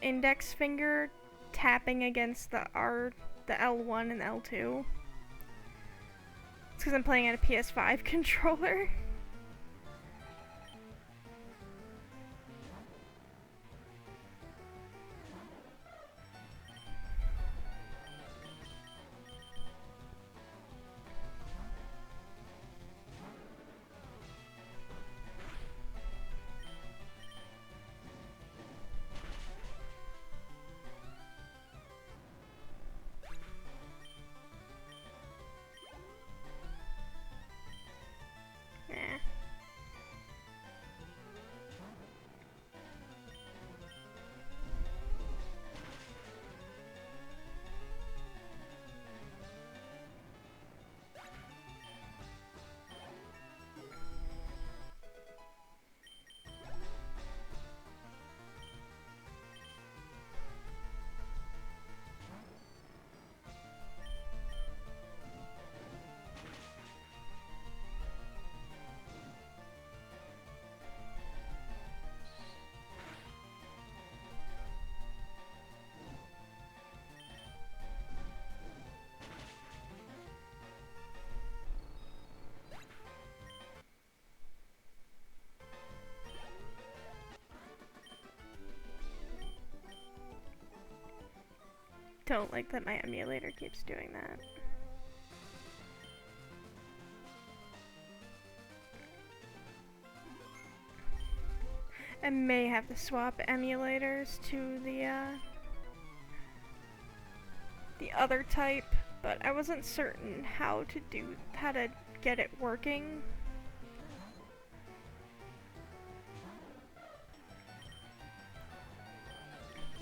index finger tapping against the L1 and L2. It's because I'm playing on a PS5 controller. Don't like that my emulator keeps doing that. I may have to swap emulators to the other type, but I wasn't certain how to get it working.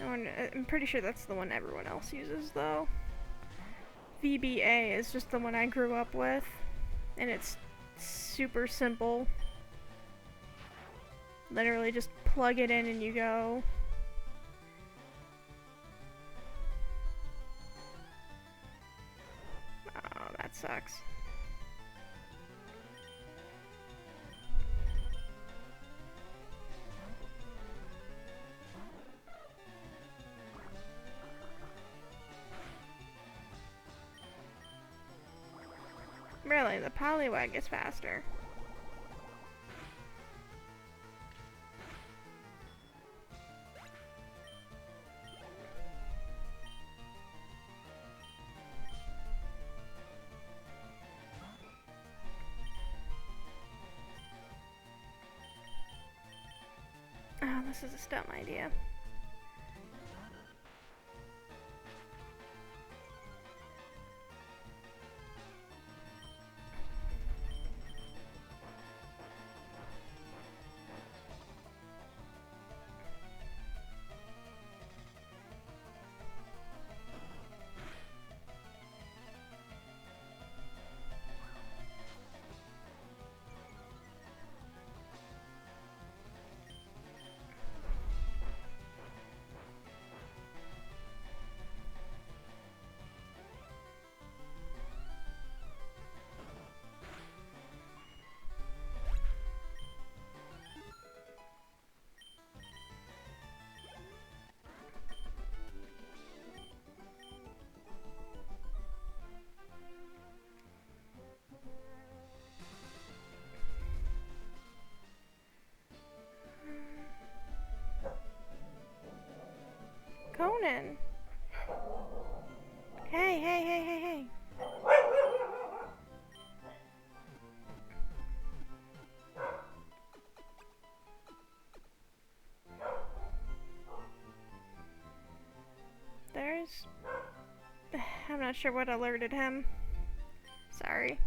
I'm pretty sure that's the one everyone else uses, though. VBA is just the one I grew up with, And it's super simple. Literally just plug it in and you go. Oh, that sucks. Really, the Poliwag is faster. Oh, this is a dumb idea. Conan! Hey, hey, hey, hey, hey! There's... I'm not sure what alerted him. Sorry.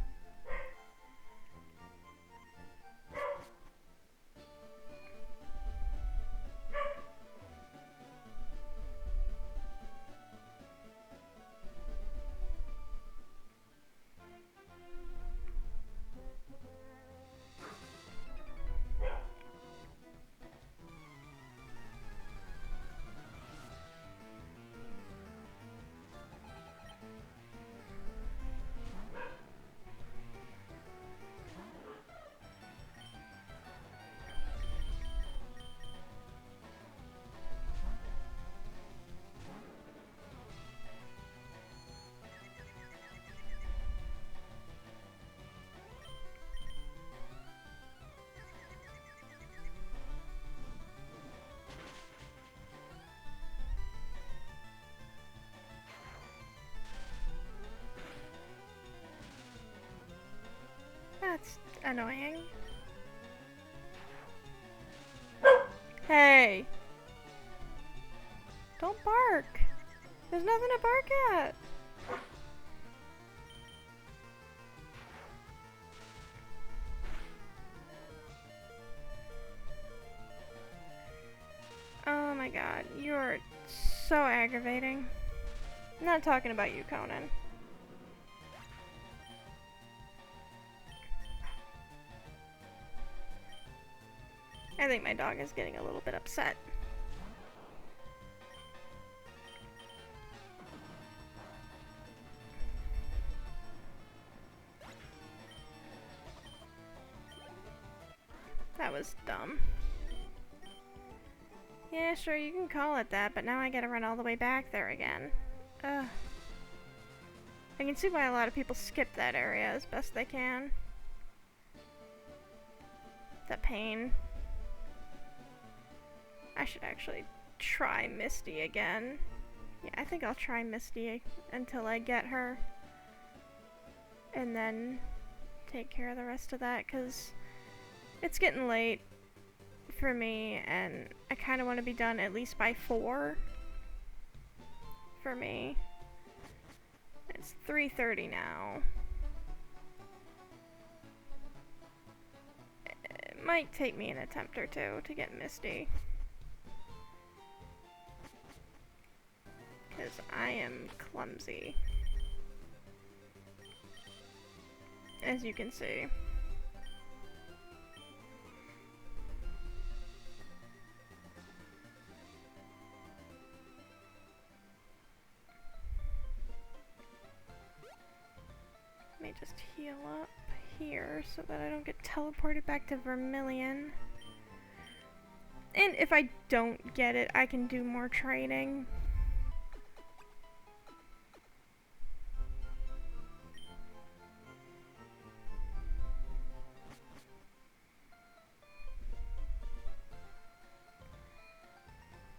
That's annoying. Hey! Don't bark! There's nothing to bark at! Oh my god, you're so aggravating. I'm not talking about you, Conan. I think my dog is getting a little bit upset. That was dumb. Yeah, sure, you can call it that, but now I gotta run all the way back there again. Ugh. I can see why a lot of people skip that area as best they can. The pain. I should actually try Misty again. Yeah, I think I'll try Misty until I get her. And then take care of the rest of that, because it's getting late for me, and I kind of want to be done at least by 4 for me. It's 3:30 now. It might take me an attempt or two to get Misty, because I am clumsy. as you can see. Let me just heal up here so that I don't get teleported back to Vermilion. And if I don't get it, I can do more training.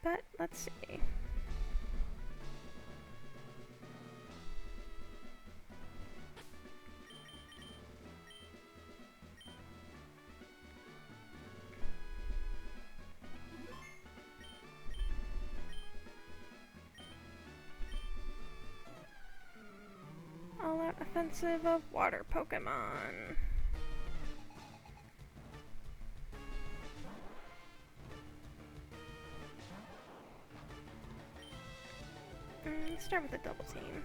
But let's see. All out offensive of water Pokemon. Let's start with a double team.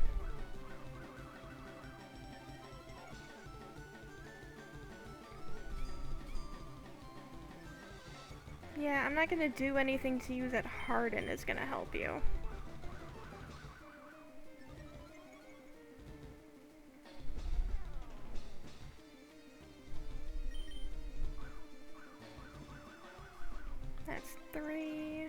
Yeah, I'm not gonna do anything to you that Harden is gonna help you. That's 3.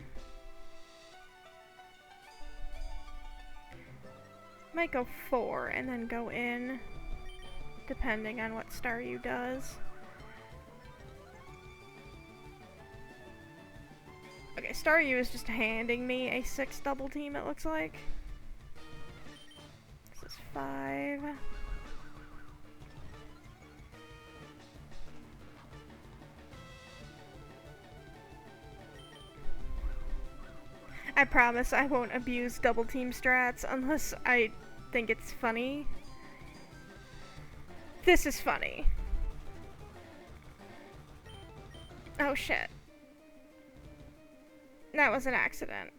Might go 4 and then go in, depending on what Staryu does. Okay, Staryu is just handing me a 6 double team, it looks like. This is 5. I promise I won't abuse double team strats unless I think it's funny. This is funny. Oh shit. That was an accident.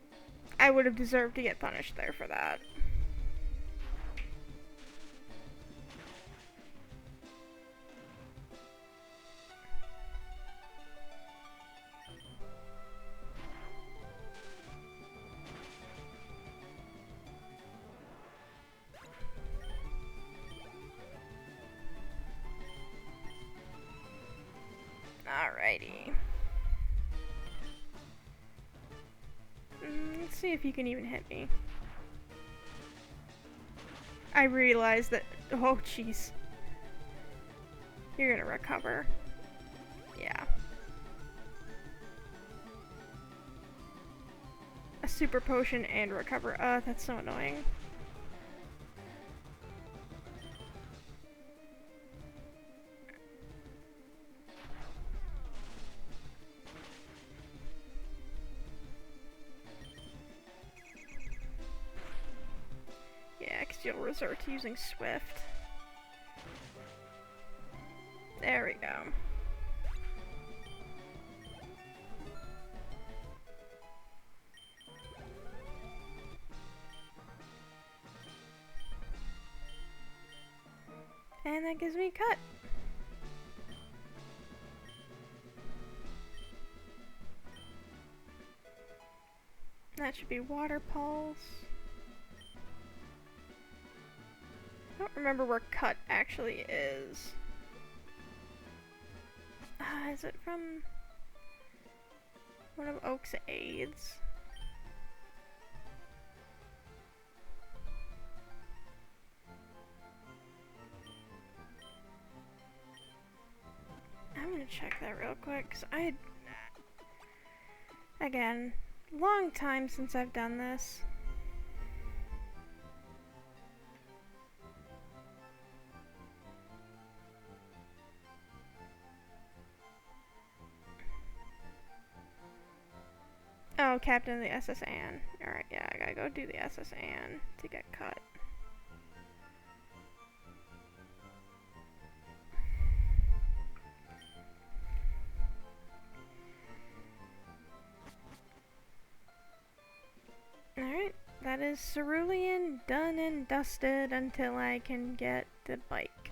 I would have deserved to get punished there for that. Alrighty. Let's see if you can even hit me. I realized that. Oh, jeez. You're gonna recover. Yeah. A super potion and recover. That's so annoying. Yeah, because you'll resort to using Swift. There we go. And that gives me cut. That should be Water Pulse. I don't remember where cut actually is. Is it from one of Oak's aids? I'm gonna check that real quick, 'cause again, long time since I've done this. Oh, Captain of the SS Anne. Alright, yeah, I gotta go do the SS Anne to get cut. Alright, that is Cerulean done and dusted until I can get the bike.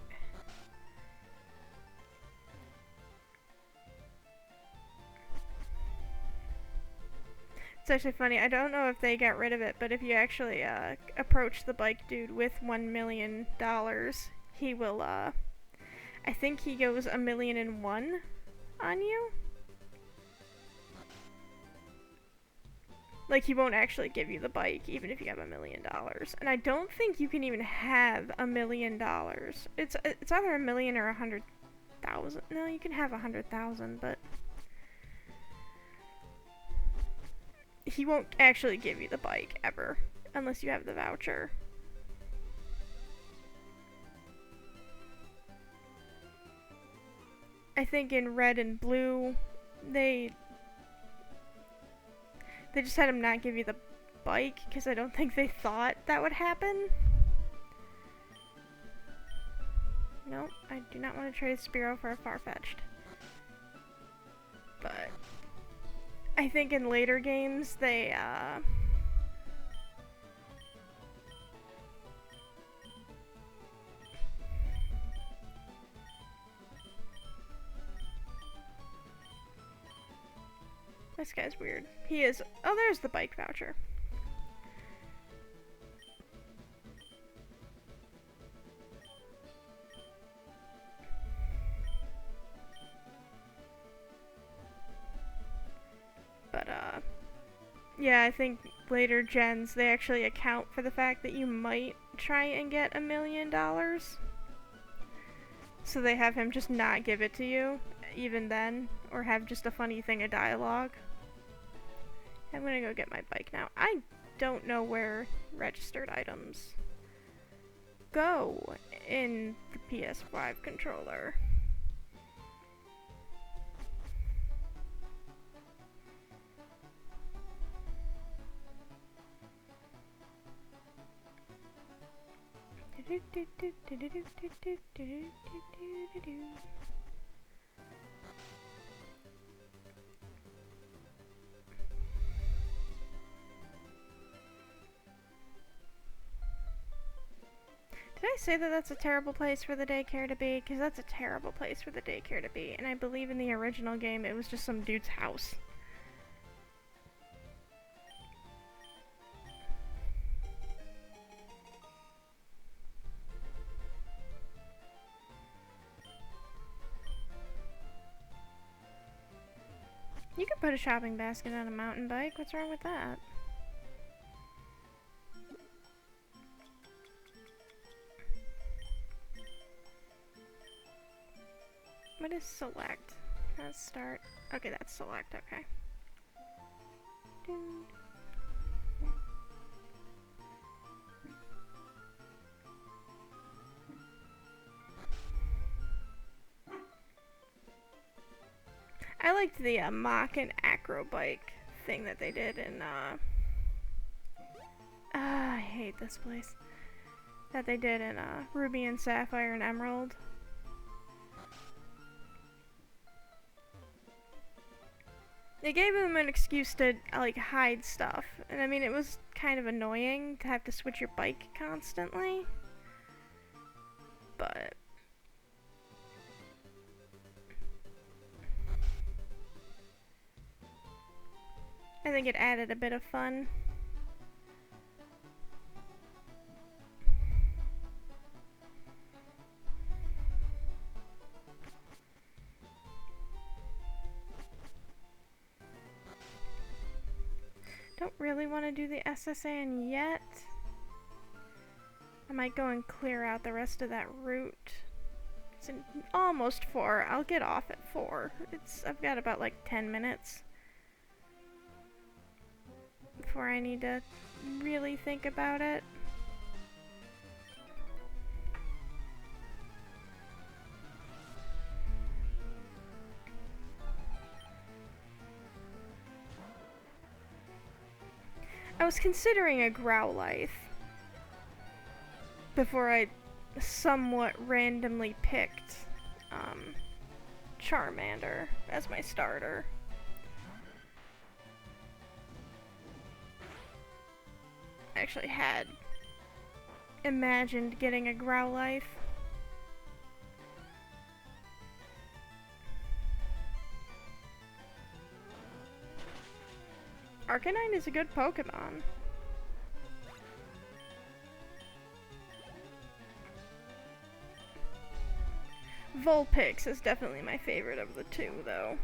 It's actually funny. I don't know if they got rid of it, but if you actually approach the bike dude with $1 million, he will. I think he goes 1,000,001 on you. Like, he won't actually give you the bike, even if you have $1 million. And I don't think you can even have $1 million. It's either 1,000,000 or 100,000. No, you can have 100,000, but he won't actually give you the bike ever, unless you have the voucher. I think in red and blue, they just had him not give you the bike, because I don't think they thought that would happen. Nope, I do not want to trade Spearow for a Farfetch'd. But I think in later games, they, this guy's weird. He is... Oh, there's the bike voucher. But, yeah, I think later gens, they actually account for the fact that you might try and get $1 million. So they have him just not give it to you, even then, or have just a funny thing of dialogue. I'm gonna go get my bike now. I don't know where registered items go in the PS5 controller. Did I say that that's a terrible place for the daycare to be? Because that's a terrible place for the daycare to be. And I believe in the original game it was just some dude's house. You could put a shopping basket on a mountain bike. What's wrong with that? What is select? Let's start. Okay, that's select. Okay. I liked the mock and acro bike thing that they did in I hate this place. That they did in Ruby and Sapphire and Emerald. They gave them an excuse to, like, hide stuff. And I mean, it was kind of annoying to have to switch your bike constantly. But I think it added a bit of fun. Don't really want to do the SSN yet. I might go and clear out the rest of that route. It's in almost 4. I'll get off at 4. I've got about like 10 minutes before I need to really think about it. I was considering a Growlithe before I somewhat randomly picked Charmander as my starter. I actually had imagined getting a Growlithe. Arcanine is a good Pokemon. Vulpix is definitely my favorite of the two, though.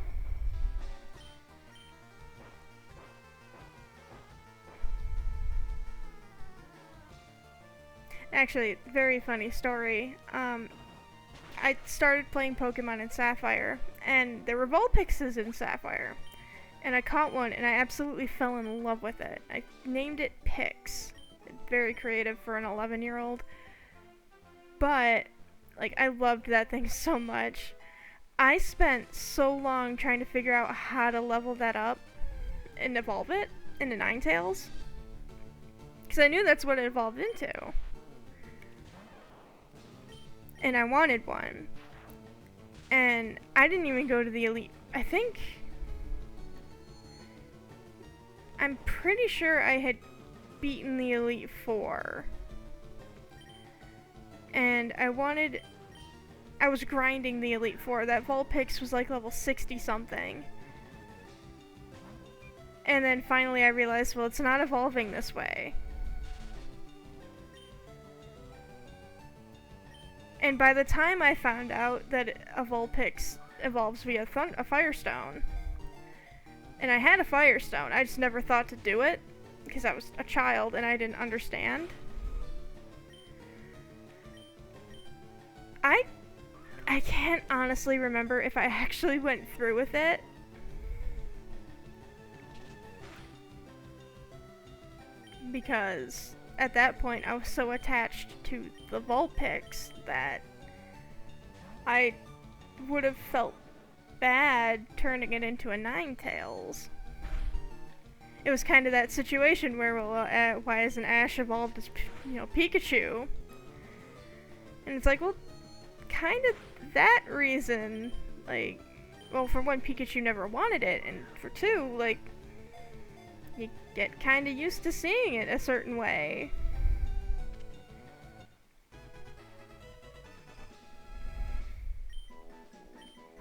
Actually, very funny story. I started playing Pokemon in Sapphire, and there were Vulpixes in Sapphire. And I caught one, and I absolutely fell in love with it. I named it Pix. Very creative for an 11-year-old. But, like, I loved that thing so much. I spent so long trying to figure out how to level that up and evolve it into Ninetales. Because I knew that's what it evolved into. And I wanted one. And I didn't even go to the Elite. I'm pretty sure I had beaten the Elite Four. And I was grinding the Elite Four. That Vulpix was like level 60 something. And then finally I realized, well, it's not evolving this way. And by the time I found out that a Vulpix evolves via a Firestone, and I had a Firestone, I just never thought to do it, because I was a child and I didn't understand. I can't honestly remember if I actually went through with it. Because at that point I was so attached to the Vulpix that I would have felt bad turning it into a Ninetales. It was kind of that situation where, well, why isn't Ash evolved as, Pikachu? And it's like, well, kind of that reason, like, well, for one, Pikachu never wanted it, and for two, like, you get kind of used to seeing it a certain way.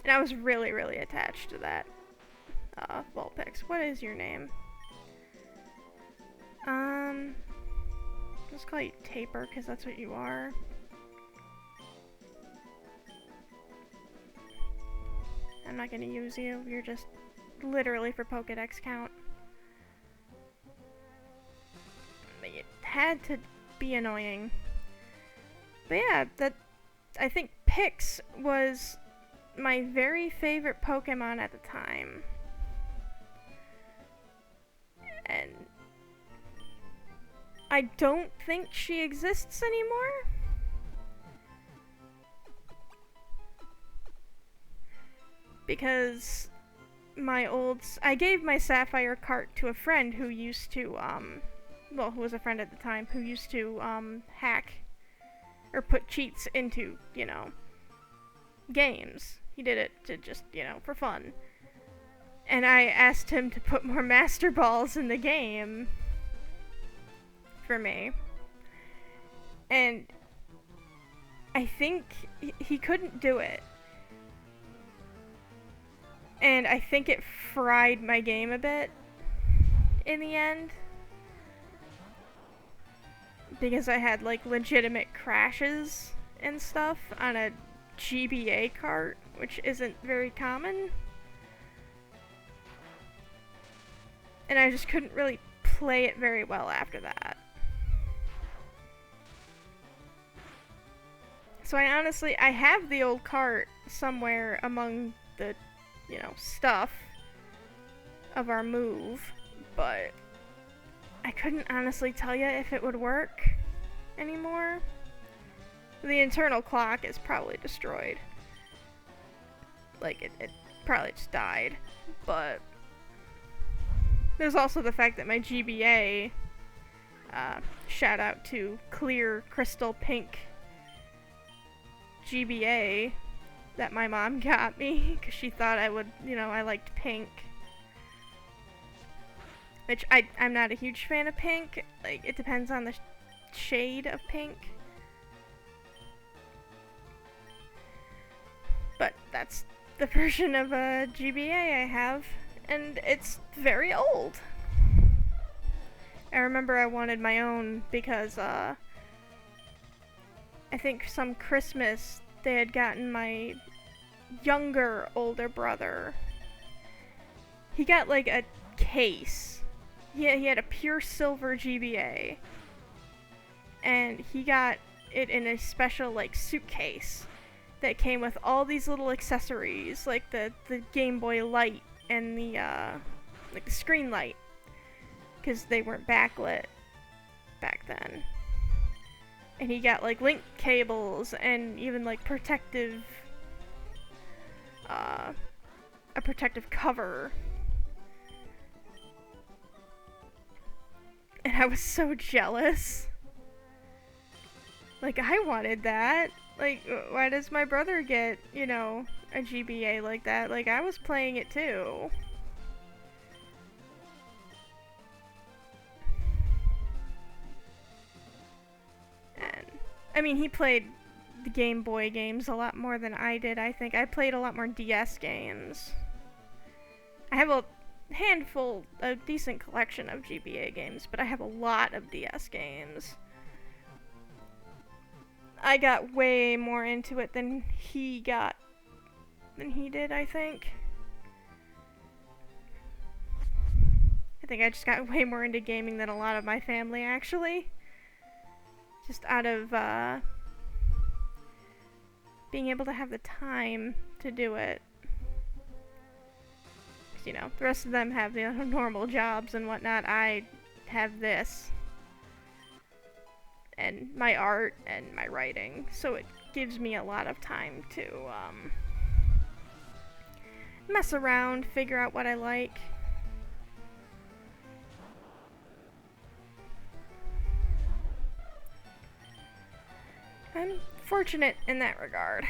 And I was really, really attached to that Vulpix. What is your name? Let's call you Taper, because that's what you are. I'm not gonna use you. You're just literally for Pokedex count. But it had to be annoying. But yeah, I think Pix was my very favorite Pokemon at the time. And I don't think she exists anymore. Because I gave my Sapphire cart to a friend who used to, who was a friend at the time, who used to, hack or put cheats into, games. He did it to just, for fun. And I asked him to put more Master Balls in the game for me. And I think he couldn't do it. And I think it fried my game a bit in the end. Because I had, like, legitimate crashes and stuff on a GBA cart, which isn't very common. And I just couldn't really play it very well after that. So I have the old cart somewhere among the, stuff of our move, but I couldn't honestly tell you if it would work anymore. The internal clock is probably destroyed. Like, it probably just died. But there's also the fact that my GBA, shout out to Clear Crystal Pink GBA, that my mom got me because she thought I would, I liked pink. Which I'm not a huge fan of pink. Like, it depends on the shade of pink. But that's the version of a GBA I have, and it's very old. I remember I wanted my own because, I think some Christmas they had gotten my younger older brother. He got like a case. Yeah, he had a pure silver GBA. And he got it in a special like suitcase that came with all these little accessories, like the Game Boy light and the like the screen light, because they weren't backlit back then. And he got like link cables and even like a protective cover. And I was so jealous. Like, I wanted that. Like, why does my brother get, you know, a GBA like that? Like, I was playing it too. And, I mean, he played the Game Boy games a lot more than I did, I think. I played a lot more DS games. I have a decent collection of GBA games, but I have a lot of DS games. I got way more into it than he did, I think. I think I just got way more into gaming than a lot of my family, actually. Just out of, being able to have the time to do it. Because, you know, the rest of them have, you know, normal jobs and whatnot. I have this. And my art and my writing, so it gives me a lot of time to mess around, figure out what I like. I'm fortunate in that regard.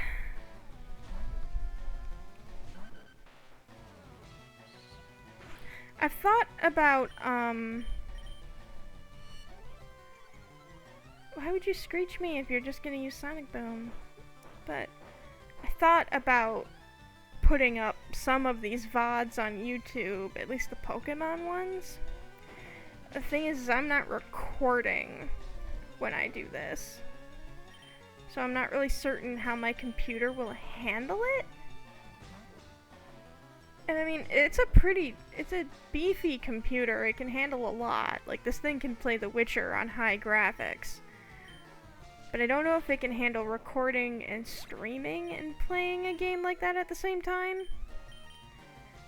I've thought about why would you screech me if you're just gonna use Sonic Boom? But I thought about putting up some of these VODs on YouTube, at least the Pokemon ones. The thing is I'm not recording when I do this. So I'm not really certain how my computer will handle it. And I mean, it's a beefy computer. It can handle a lot. Like, this thing can play The Witcher on high graphics. But I don't know if it can handle recording and streaming and playing a game like that at the same time.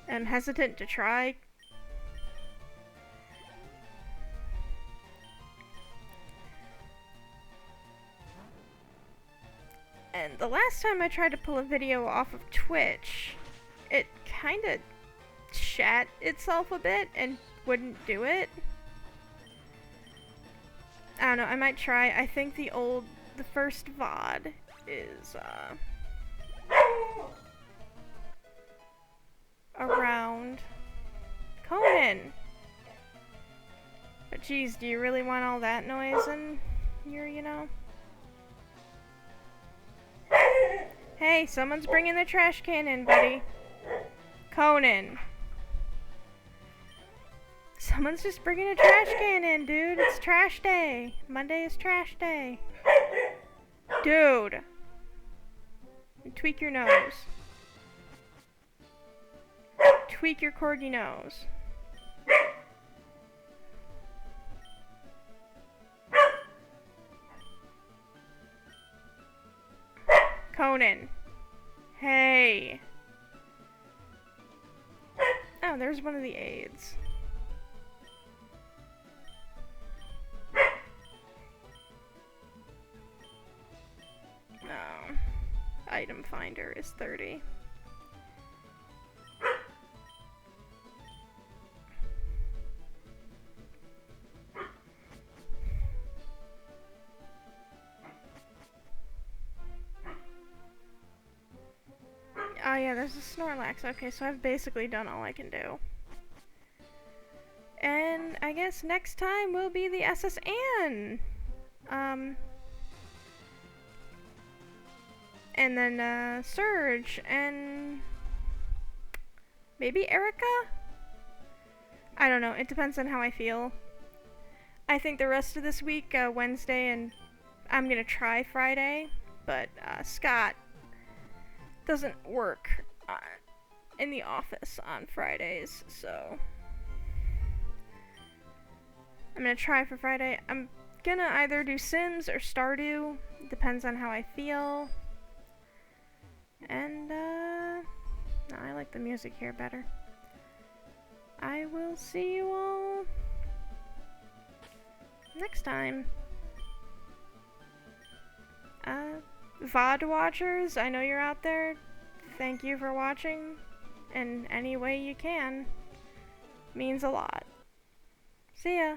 I'm hesitant to try. And the last time I tried to pull a video off of Twitch, it kinda shat itself a bit and wouldn't do it. I don't know, I might try. I think the first VOD is, around Conan. But geez, do you really want all that noise in your, you know? Hey, someone's bringing the trash can in, buddy. Conan. Someone's just bringing a trash can in, dude. It's trash day. Monday is trash day. Dude. Tweak your nose. Tweak your corgi nose. Conan. Hey. Oh, there's one of the aides. Oh. Item finder is 30. Oh yeah, there's a Snorlax. Okay, so I've basically done all I can do. And I guess next time will be the SS Anne. And then Surge and maybe Erica? I don't know, it depends on how I feel. I think the rest of this week, Wednesday, and I'm gonna try Friday, but Scott doesn't work in the office on Fridays, so I'm gonna try for Friday. I'm gonna either do Sims or Stardew, depends on how I feel. And no, I like the music here better. I will see you all next time. VOD watchers, I know you're out there. Thank you for watching in any way you can. Means a lot. See ya.